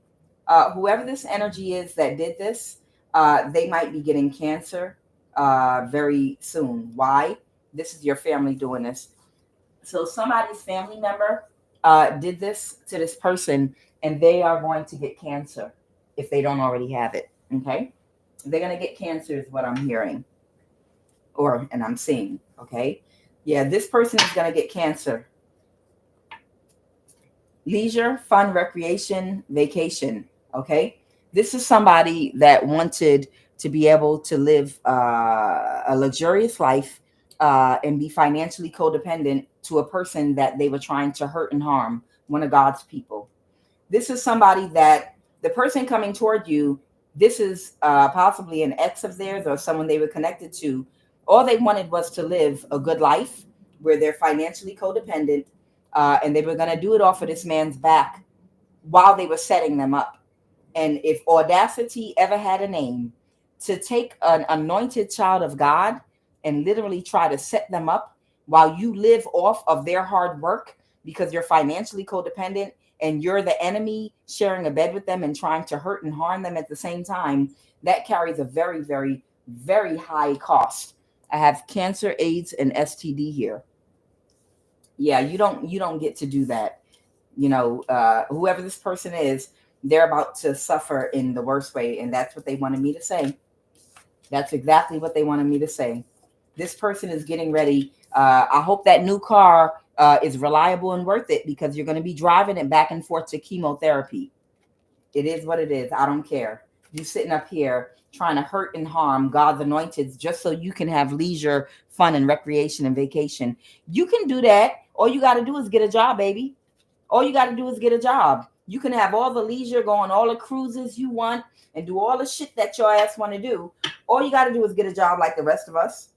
Whoever this energy is that did this, they might be getting cancer very soon. Why? This is your family doing this. So somebody's family member did this to this person, and they are going to get cancer if they don't already have it. Okay. They're going to get cancer is what I'm hearing and I'm seeing. Okay. Yeah, this person is going to get cancer. Leisure, fun, recreation, vacation. Okay. This is somebody that wanted to be able to live a luxurious life and be financially codependent to a person that they were trying to hurt and harm, one of God's people. This is somebody that the person coming toward you, this is possibly an ex of theirs or someone they were connected to. All they wanted was to live a good life where they're financially codependent, and they were going to do it off of this man's back while they were setting them up. And if audacity ever had a name, to take an anointed child of God and literally try to set them up while you live off of their hard work because you're financially codependent and you're the enemy sharing a bed with them and trying to hurt and harm them at the same time, that carries a very, very, very high cost. I have cancer, AIDS, and STD here. Yeah, you don't get to do that. Whoever this person is, they're about to suffer in the worst way, and that's what they wanted me to say. That's exactly what they wanted me to say. This person is getting ready. I hope that new car is reliable and worth it, because you're going to be driving it back and forth to chemotherapy. It is what it is. I don't care. You sitting up here trying to hurt and harm God's anointed just so you can have leisure, fun, and recreation and vacation. You can do that. All you got to do is get a job, baby. All you got to do is get a job. You can have all the leisure, go on all the cruises you want, and do all the shit that your ass want to do. All you got to do is get a job like the rest of us.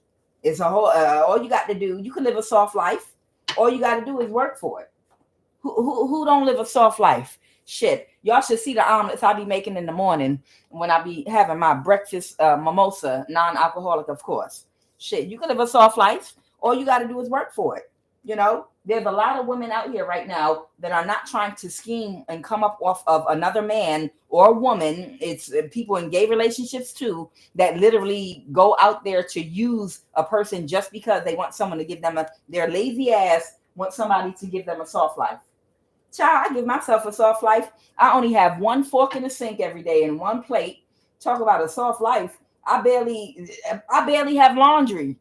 It's a whole. All you got to do. You can live a soft life. All you got to do is work for it. Who don't live a soft life? Shit, y'all should see the omelets I be making in the morning when I be having my breakfast mimosa, non-alcoholic, of course. Shit, you can live a soft life. All you got to do is work for it. There's a lot of women out here right now that are not trying to scheme and come up off of another man or woman. It's people in gay relationships too that literally go out there to use a person just because they want someone to give them their lazy ass want somebody to give them a soft life. Child, I give myself a soft life. I only have one fork in the sink every day and one plate. Talk about a soft life. I barely have laundry.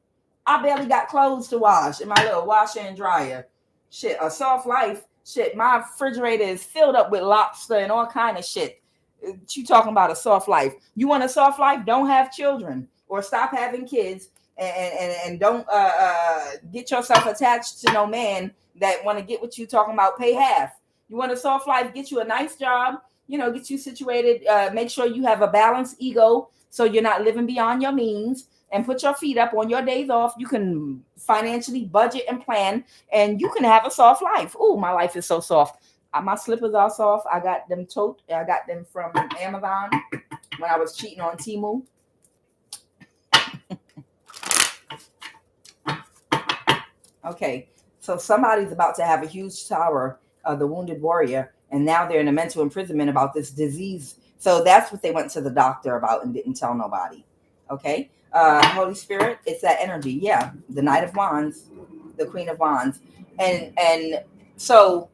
I barely got clothes to wash in my little washer and dryer. Shit, a soft life. Shit, my refrigerator is filled up with lobster and all kind of shit. You talking about a soft life? You want a soft life? Don't have children or stop having kids, and don't get yourself attached to no man that want to get what you talking about. Pay half. You want a soft life? Get you a nice job. Get you situated. Make sure you have a balanced ego so you're not living beyond your means. And put your feet up on your days off. You can financially budget and plan, and you can have a soft life. Oh, my life is so soft. My slippers are soft. I got them I got them from Amazon when I was cheating on Temu. Okay, so somebody's about to have a huge tower of the wounded warrior, and now they're in a mental imprisonment about this disease. So that's what they went to the doctor about and didn't tell nobody. Okay. Holy Spirit, it's that energy. Yeah, the Knight of Wands, the Queen of Wands, and so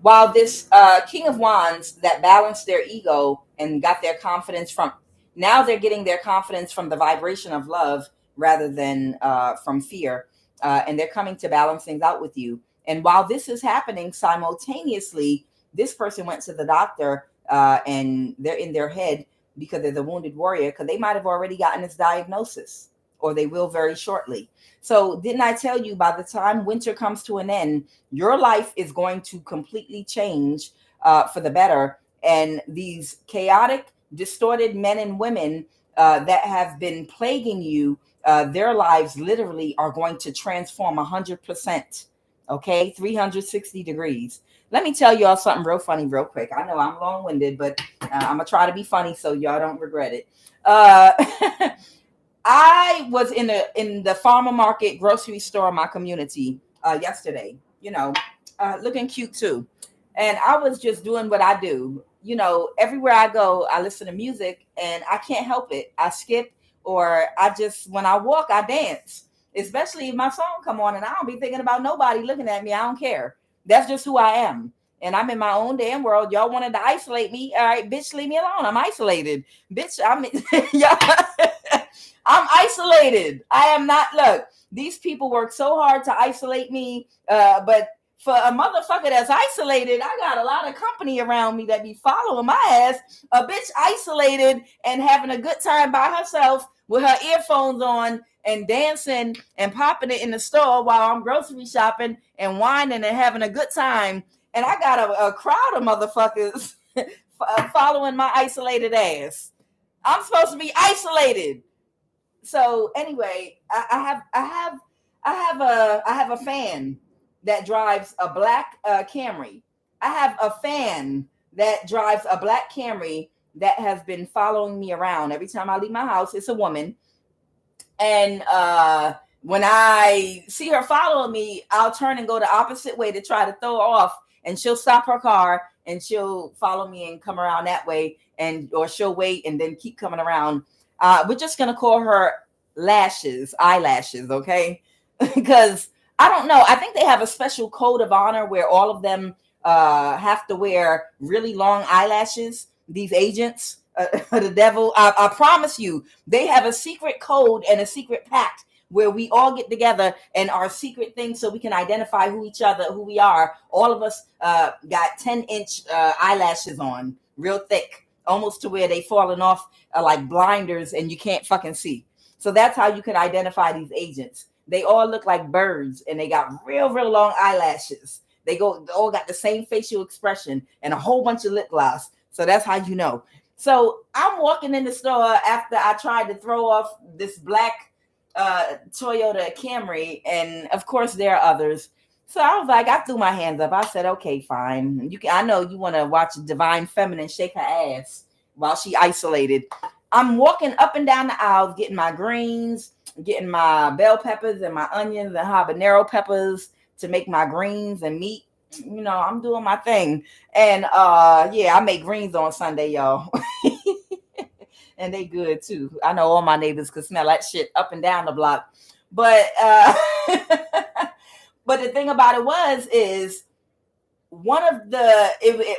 while this King of Wands that balanced their ego and got their confidence from, now they're getting their confidence from the vibration of love rather than from fear, and they're coming to balance things out with you. And while this is happening simultaneously, this person went to the doctor and they're in their head because they're the wounded warrior, because they might have already gotten this diagnosis, or they will very shortly. So didn't I tell you, by the time winter comes to an end, your life is going to completely change for the better. And these chaotic, distorted men and women that have been plaguing you, their lives literally are going to transform 100%. Okay, 360 degrees. Let me tell y'all something real funny real quick. I know I'm long-winded, but I'm going to try to be funny so y'all don't regret it. I was in the farmer market grocery store in my community yesterday, looking cute too. And I was just doing what I do. Everywhere I go, I listen to music and I can't help it. I skip, or I just, when I walk, I dance. Especially if my song come on and I don't be thinking about nobody looking at me. I don't care. That's just who I am. And I'm in my own damn world. Y'all wanted to isolate me. All right, bitch, leave me alone. I'm isolated. Bitch, yeah. I'm isolated. I am not. Look, these people work so hard to isolate me, but for a motherfucker that's isolated, I got a lot of company around me that be following my ass. A bitch isolated and having a good time by herself with her earphones on and dancing and popping it in the store while I'm grocery shopping and whining and having a good time. And I got a crowd of motherfuckers following my isolated ass. I'm supposed to be isolated. So anyway, I have a fan that drives a black Camry. I have a fan that drives a black Camry that has been following me around every time I leave my house. It's a woman, and when I see her following me, I'll turn and go the opposite way to try to throw her off, and she'll stop her car and she'll follow me and come around that way, or she'll wait and then keep coming around. We're just gonna call her eyelashes, okay? Because I don't know. I think they have a special code of honor where all of them have to wear really long eyelashes. These agents, the devil. I promise you, they have a secret code and a secret pact where we all get together and our secret things so we can identify who we are. All of us got 10-inch eyelashes on, real thick, almost to where they falling off like blinders and you can't fucking see. So that's how you can identify these agents. They all look like birds and they got real long eyelashes. They all got the same facial expression and a whole bunch of lip gloss. So that's how you know. So I'm walking in the store after I tried to throw off this black Toyota Camry, and of course there are others. So I was like, I threw my hands up. I said, okay, fine. I know you want to watch Divine Feminine shake her ass while she isolated. I'm walking up and down the aisles, getting my greens, getting my bell peppers and my onions and habanero peppers to make my greens and meat. I'm doing my thing. And I make greens on Sunday, y'all. And they good too. I know all my neighbors could smell that shit up and down the block. But but the thing about it is one of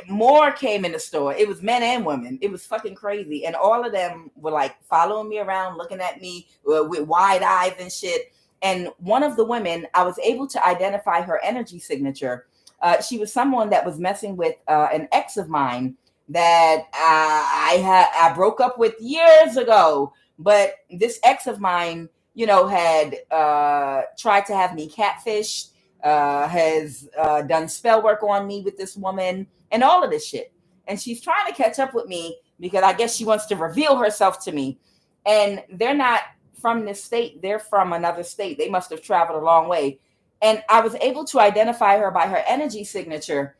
more came in the store. It was men and women. It was fucking crazy. And all of them were like following me around, looking at me with wide eyes and shit. And one of the women, I was able to identify her energy signature. She was someone that was messing with an ex of mine that I broke up with years ago. But this ex of mine, had tried to have me catfished, has done spell work on me with this woman and all of this shit. And she's trying to catch up with me because I guess she wants to reveal herself to me. And they're not from this state. They're from another state. They must have traveled a long way. And I was able to identify her by her energy signature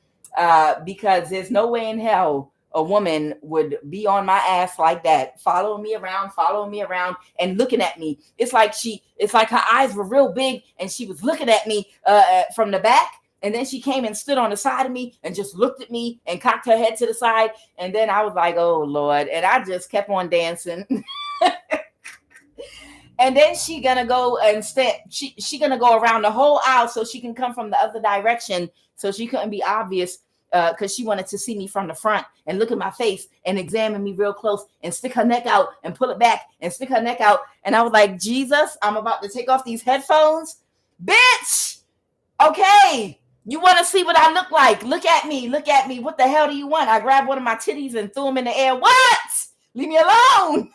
because there's no way in hell a woman would be on my ass like that, following me around and looking at me. It's like her eyes were real big and she was looking at me from the back. And then she came and stood on the side of me and just looked at me and cocked her head to the side. And then I was like, oh Lord. And I just kept on dancing. And then she gonna go and she gonna go around the whole aisle so she can come from the other direction. So she couldn't be obvious. Because she wanted to see me from the front and look at my face and examine me real close and stick her neck out and pull it back and stick her neck out. And I was like, Jesus, I'm about to take off these headphones. Bitch, okay, you want to see what I look like? Look at me. What the hell do you want? I grabbed one of my titties and threw them in the air. What? Leave me alone.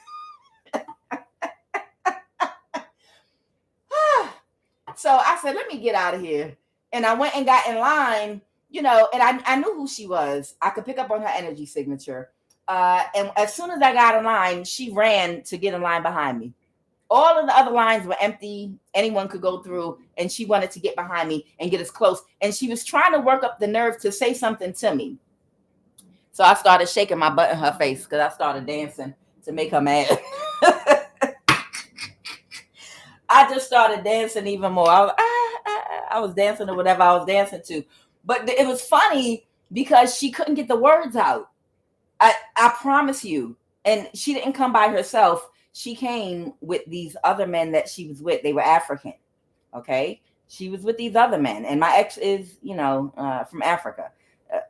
So I said, let me get out of here. And I went and got in line. And I knew who she was. I could pick up on her energy signature. And as soon as I got in line, she ran to get in line behind me. All of the other lines were empty. Anyone could go through. And she wanted to get behind me and get as close. And she was trying to work up the nerve to say something to me. So I started shaking my butt in her face because I started dancing to make her mad. I just started dancing even more. I was dancing to whatever I was dancing to. But it was funny because she couldn't get the words out. I promise you. And she didn't come by herself. She came with these other men that she was with. They were African. Okay. She was with these other men. And my ex is, from Africa.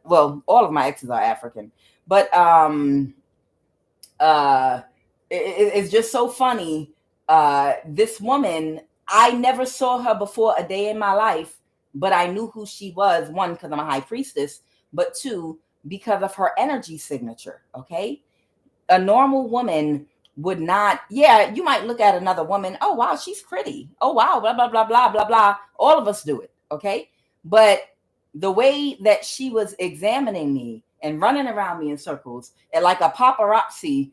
Well, all of my exes are African. But uh, it's just so funny. This woman, I never saw her before a day in my life, but I knew who she was. One, because I'm a high priestess, but two, because of her energy signature. Okay. A normal woman would not, yeah, you might look at another woman, oh wow, she's pretty, oh wow, blah blah blah blah blah blah, all of us do it, okay? But the way that she was examining me and running around me in circles and like a paparazzi,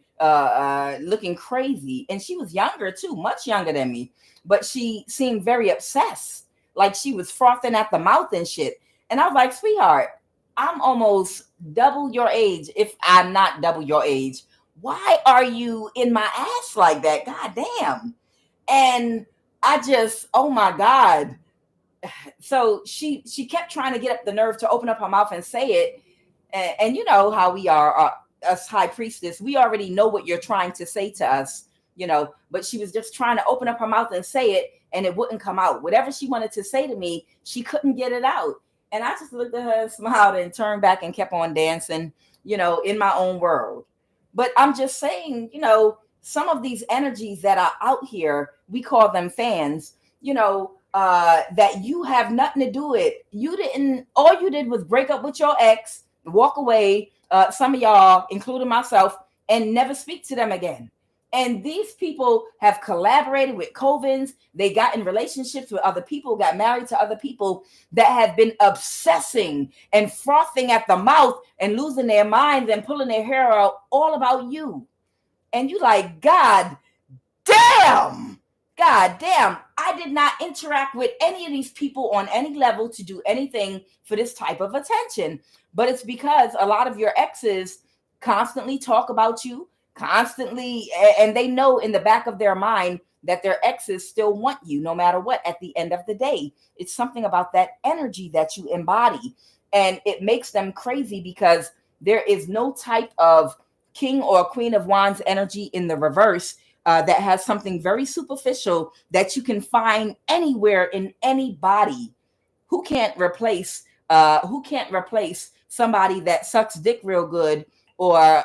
looking crazy, and she was younger too, much younger than me, but she seemed very obsessed, like she was frothing at the mouth and shit. And I was like, sweetheart, I'm almost double your age, if I'm not double your age. Why are you in my ass like that? God damn. And I just, oh my God. So she kept trying to get up the nerve to open up her mouth and say it. And you know how we are, us high priestess, we already know what you're trying to say to us, but she was just trying to open up her mouth and say it, and it wouldn't come out. Whatever she wanted to say to me, she couldn't get it out. And I just looked at her, smiled, and turned back and kept on dancing, in my own world. But I'm just saying, some of these energies that are out here, we call them fans, that you have nothing to do with. All you did was break up with your ex, walk away, some of y'all, including myself, and never speak to them again. And these people have collaborated with covens. They got in relationships with other people, got married to other people that have been obsessing and frothing at the mouth and losing their minds and pulling their hair out all about you. And you like, God damn, I did not interact with any of these people on any level to do anything for this type of attention. But it's because a lot of your exes constantly talk about you, constantly, and they know in the back of their mind that their exes still want you no matter what at the end of the day. It's something about that energy that you embody, and it makes them crazy because there is no type of king or queen of wands energy in the reverse that has something very superficial that you can find anywhere in anybody. Who can't replace somebody that sucks dick real good or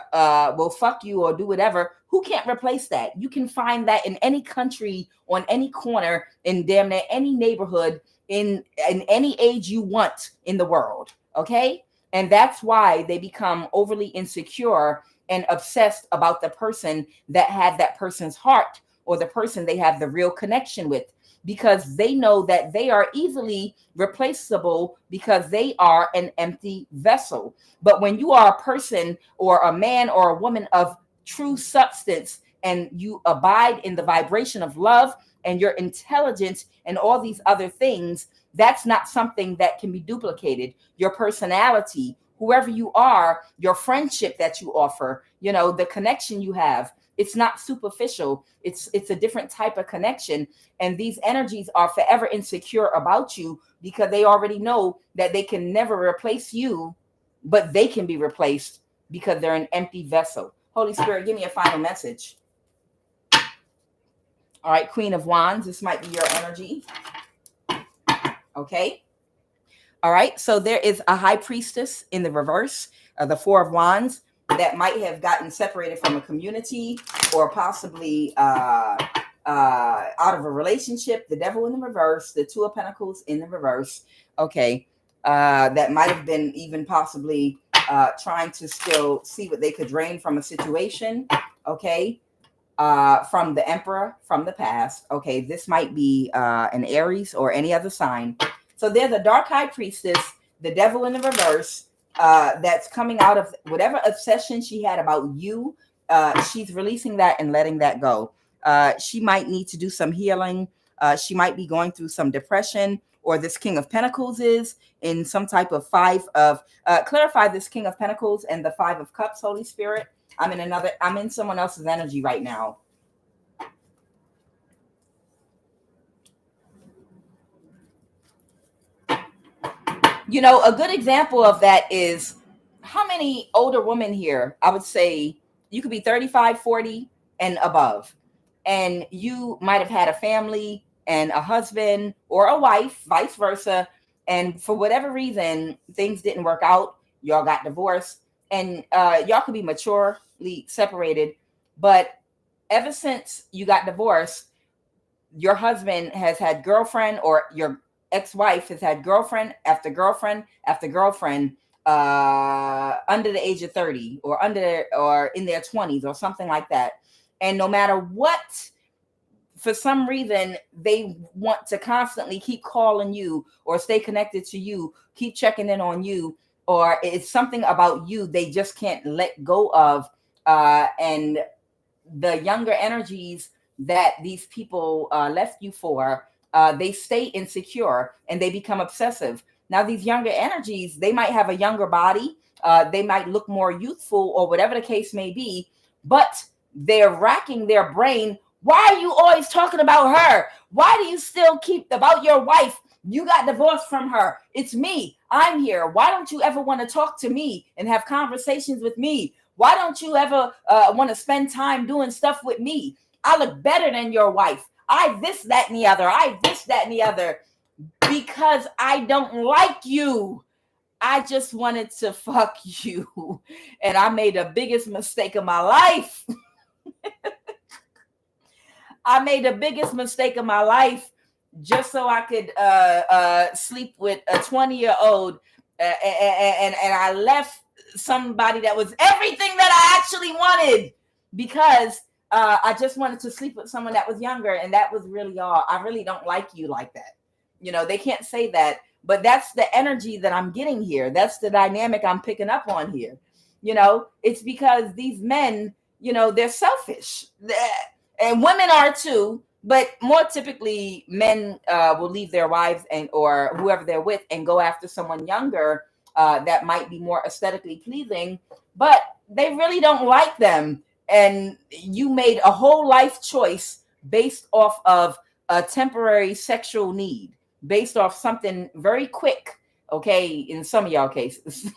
will fuck you or do whatever? Who can't replace that? You can find that in any country, on any corner, in damn near any neighborhood, in any age you want in the world. Okay. And that's why they become overly insecure and obsessed about the person that had that person's heart, or the person they have the real connection with, because they know that they are easily replaceable because they are an empty vessel. But when you are a person or a man or a woman of true substance, and you abide in the vibration of love and your intelligence and all these other things, that's not something that can be duplicated. Your personality, whoever you are, your friendship that you offer, the connection you have, it's not superficial. It's a different type of connection. And these energies are forever insecure about you because they already know that they can never replace you, but they can be replaced because they're an empty vessel. Holy Spirit, give me a final message. All right, Queen of Wands, this might be your energy. Okay. All right. So there is a high priestess in the reverse, the Four of Wands, that might have gotten separated from a community, or possibly out of a relationship. The Devil in the reverse, the Two of Pentacles in the reverse. Okay. That might have been even possibly trying to still see what they could drain from a situation. Okay. From the Emperor from the past. Okay. This might be an Aries or any other sign. So there's a dark high priestess, the Devil in the reverse, that's coming out of whatever obsession she had about you. She's releasing that and letting that go. She might need to do some healing. She might be going through some depression, or this King of Pentacles is in some type of clarify this King of Pentacles and the Five of Cups, Holy Spirit. I'm in someone else's energy right now. A good example of that is how many older women here, I would say you could be 35, 40 and above. And you might have had a family and a husband or a wife, vice versa. And for whatever reason, things didn't work out. Y'all got divorced and y'all could be maturely separated. But ever since you got divorced, your husband has had girlfriend, or your ex-wife has had girlfriend after girlfriend after girlfriend, under the age of 30 or in their 20s or something like that. And no matter what, for some reason they want to constantly keep calling you or stay connected to you, keep checking in on you, or it's something about you they just can't let go of. And the younger energies that these people left you for, they stay insecure and they become obsessive. Now, these younger energies, they might have a younger body, they might look more youthful, or whatever the case may be, but they're racking their brain. Why are you always talking about her? Why do you still keep about your wife? You got divorced from her. It's me. I'm here. Why don't you ever want to talk to me and have conversations with me? Why don't you ever want to spend time doing stuff with me? I look better than your wife. I this, that, and the other. I this, that, and the other. Because I don't like you. I just wanted to fuck you. And I made the biggest mistake of my life. I made the biggest mistake of my life just so I could sleep with a 20-year-old. And I left somebody that was everything that I actually wanted, because I just wanted to sleep with someone that was younger. And that was really all. I really don't like you like that. They can't say that, but that's the energy that I'm getting here. That's the dynamic I'm picking up on here. It's because these men, they're selfish. And women are too, but more typically men will leave their wives or whoever they're with and go after someone younger that might be more aesthetically pleasing, but they really don't like them. And you made a whole life choice based off of a temporary sexual need, based off something very quick, okay, in some of y'all cases.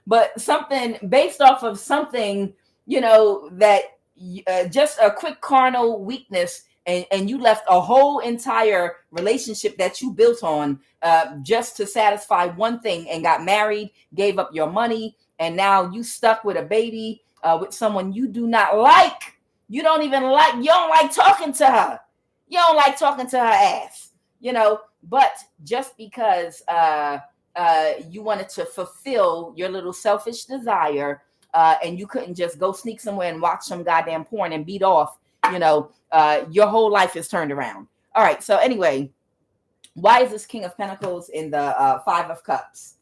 But something based off of something, that just a quick carnal weakness, and you left a whole entire relationship that you built on just to satisfy one thing, and got married, gave up your money, and now you stuck with a baby with someone you do not like. You don't like talking to her. You don't like talking to her ass, but just because you wanted to fulfill your little selfish desire, and you couldn't just go sneak somewhere and watch some goddamn porn and beat off, your whole life is turned around. All right. So anyway, why is this King of Pentacles in the Five of Cups?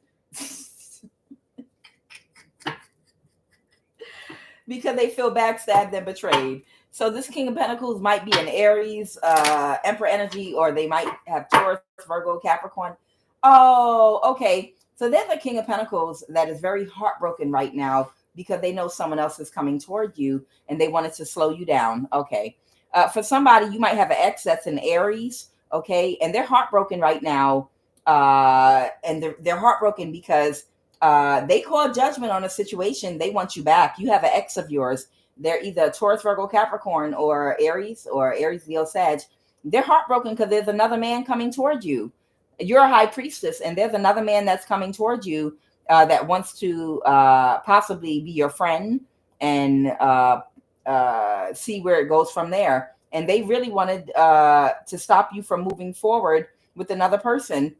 Because they feel backstabbed and betrayed. So this King of Pentacles might be an Aries, Emperor energy, or they might have Taurus, Virgo, Capricorn. Oh, okay. So there's a King of Pentacles that is very heartbroken right now because they know someone else is coming toward you and they wanted to slow you down. Okay. For somebody, you might have an ex that's an Aries. Okay. And they're heartbroken right now. And they're heartbroken because they call judgment on a situation. They want you back. You have an ex of yours. They're either Taurus, Virgo, Capricorn, or Aries, Leo, Sag. They're heartbroken because there's another man coming toward you. You're a high priestess, and there's another man that's coming toward you that wants to possibly be your friend and see where it goes from there. And they really wanted to stop you from moving forward with another person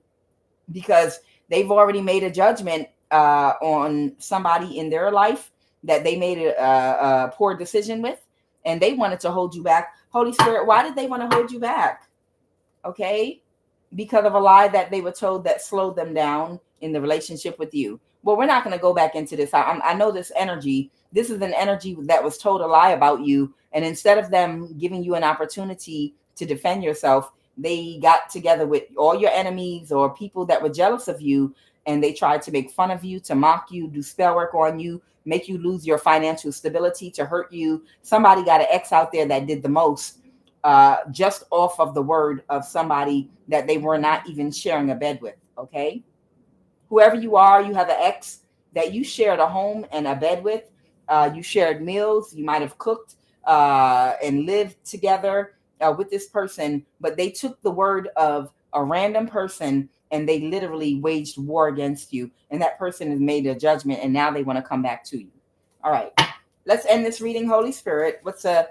because they've already made a judgment on somebody in their life that they made a poor decision with, and they wanted to hold you back. Holy Spirit, why did they want to hold you back? Okay. Because of a lie that they were told that slowed them down in the relationship with you. Well, we're not going to go back into this. I know this energy. This is an energy that was told a lie about you. And instead of them giving you an opportunity to defend yourself, they got together with all your enemies or people that were jealous of you. And they tried to make fun of you, to mock you, do spell work on you, make you lose your financial stability, to hurt you. Somebody got an ex out there that did the most. Just off of the word of somebody that they were not even sharing a bed with. Okay, whoever you are, you have an ex that you shared a home and a bed with. You shared meals. You might have cooked and lived together with this person, but they took the word of a random person and they literally waged war against you. And that person has made a judgment, and now they want to come back to you. All right, let's end this reading. Holy Spirit, what's a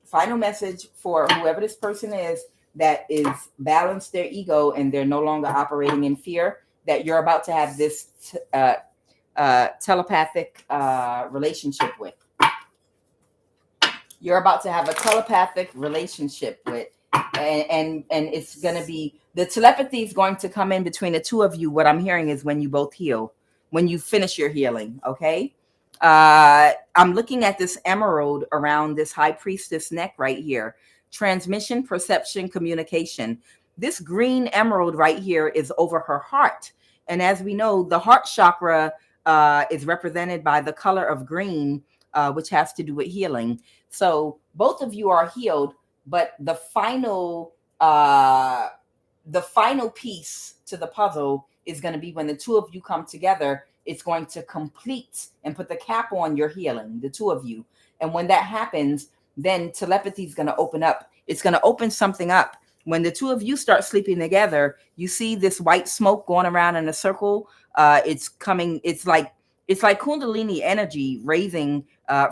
final message for whoever this person is that is balanced their ego and they're no longer operating in fear, that you're about to have this telepathic relationship with. You're about to have a telepathic relationship with, and it's going to be, the telepathy is going to come in between the two of you. What I'm hearing is when you both heal, when you finish your healing. Okay. I'm looking at this emerald around this high priestess neck right here. Transmission, perception, communication. This green emerald right here is over her heart. And as we know, the heart chakra is represented by the color of green, which has to do with healing. So both of you are healed, but the final piece to the puzzle is going to be when the two of you come together. It's going to complete and put the cap on your healing, the two of you. And when that happens, then telepathy is going to open up. It's going to open something up. When the two of you start sleeping together, you see this white smoke going around in a circle. It's coming. It's like Kundalini energy raising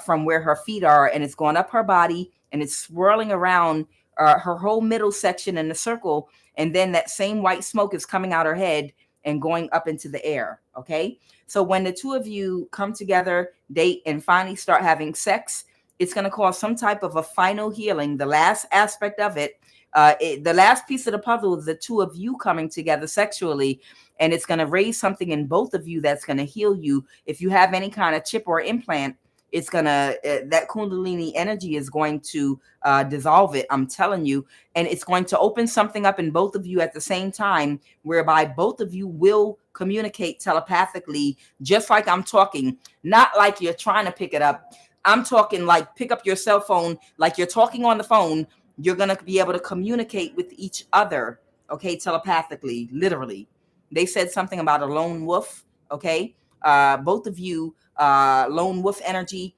from where her feet are, and it's going up her body, and it's swirling around her whole middle section in a circle. And then that same white smoke is coming out her head and going up into the air. Okay. So when the two of you come together, date, and finally start having sex, it's going to cause some type of a final healing. The last aspect of it, the last piece of the puzzle is the two of you coming together sexually, and it's going to raise something in both of you that's going to heal you. If you have any kind of chip or implant, it's going to, that Kundalini energy is going to dissolve it. I'm telling you. And it's going to open something up in both of you at the same time, whereby both of you will communicate telepathically, just like I'm talking, not like you're trying to pick it up. I'm talking like pick up your cell phone, like you're talking on the phone. You're going to be able to communicate with each other, okay, telepathically, literally. They said something about a lone wolf, okay? Both of you, lone wolf energy,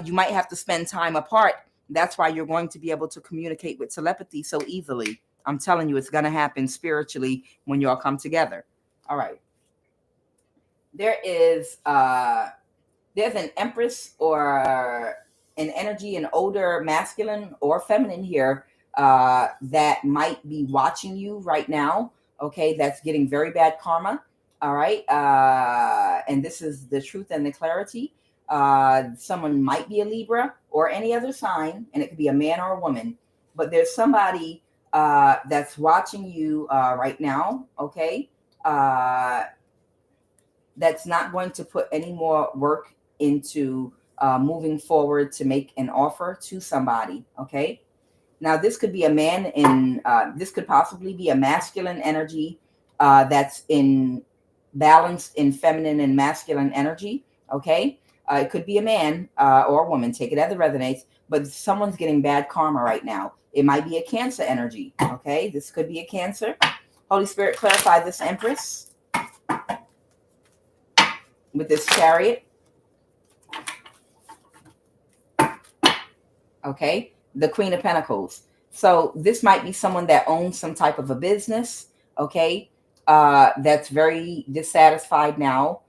you might have to spend time apart. That's why you're going to be able to communicate with telepathy so easily. I'm telling you, it's going to happen spiritually when you all come together. All right. There's an empress or an energy, an older masculine or feminine here that might be watching you right now. Okay, that's getting very bad karma. All right, and this is the truth and the clarity. Someone might be a Libra or any other sign, and it could be a man or a woman. But there's somebody that's watching you right now. Okay, that's not going to put any more work into moving forward to make an offer to somebody. Okay. Now, this could be a man in, this could possibly be a masculine energy that's in balance in feminine and masculine energy. Okay. It could be a man or a woman, take it as it resonates, but someone's getting bad karma right now. It might be a Cancer energy. Okay. This could be a Cancer. Holy Spirit, clarify this Empress with this Chariot. Okay, the Queen of Pentacles. So this might be someone that owns some type of a business. Okay, that's very dissatisfied now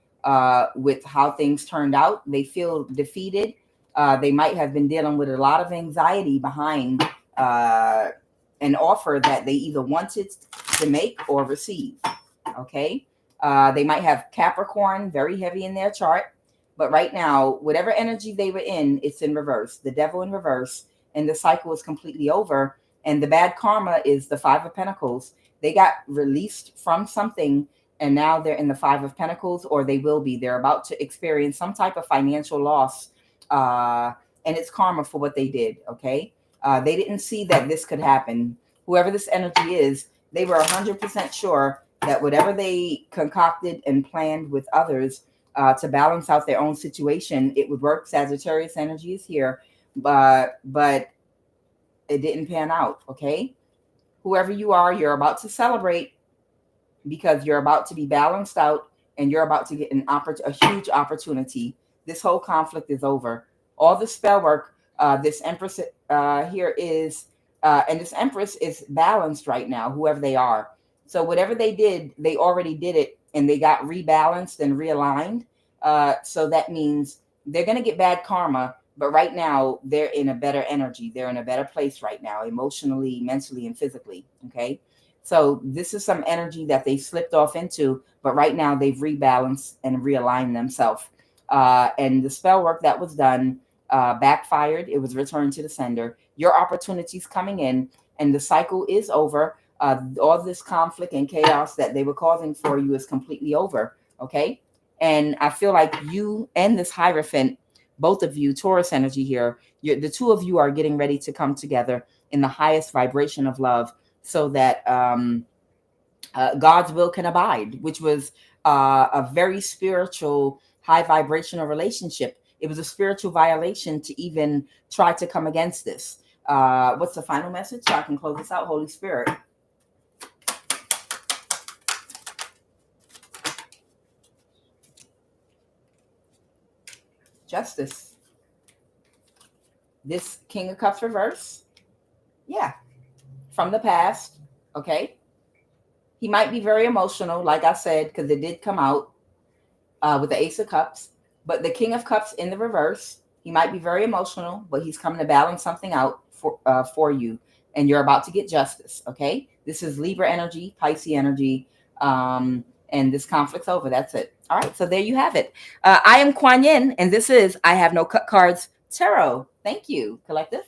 with how things turned out. They feel defeated. They might have been dealing with a lot of anxiety behind an offer that they either wanted to make or receive. Okay, they might have Capricorn very heavy in their chart. But right now, whatever energy they were in, it's in reverse. The devil in reverse, and the cycle is completely over. And the bad karma is the Five of Pentacles. They got released from something, and now they're in the Five of Pentacles, or they will be. They're about to experience some type of financial loss, and it's karma for what they did, okay? They didn't see that this could happen. Whoever this energy is, they were 100% sure that whatever they concocted and planned with others to balance out their own situation, it would work. Sagittarius energy is here, but it didn't pan out. Okay, whoever you are, you're about to celebrate because you're about to be balanced out and you're about to get a huge opportunity. This whole conflict is over. All the spell work, this Empress here is, and this Empress is balanced right now, whoever they are. So whatever they did, they already did it and they got rebalanced and realigned. So that means they're going to get bad karma, but right now they're in a better energy. They're in a better place right now, emotionally, mentally, and physically. Okay. So this is some energy that they slipped off into, but right now they've rebalanced and realigned themselves. And the spell work that was done backfired. It was returned to the sender. Your opportunities coming in, and the cycle is over. All this conflict and chaos that they were causing for you is completely over. Okay. And I feel like you and this Hierophant, both of you, Taurus energy here, the two of you are getting ready to come together in the highest vibration of love so that God's will can abide, which was a very spiritual, high vibrational relationship. It was a spiritual violation to even try to come against this. What's the final message? So I can close this out, Holy Spirit. Justice. This King of Cups reverse. Yeah. From the past. Okay. He might be very emotional, like I said, because it did come out with the Ace of Cups. But the King of Cups in the reverse, he might be very emotional, but he's coming to balance something out for you. And you're about to get justice, okay? This is Libra energy, Pisces energy, and this conflict's over. That's it. All right, so there you have it. I am Kuan Yin, and this is I Have No Cut Cards Tarot. Thank you, collective.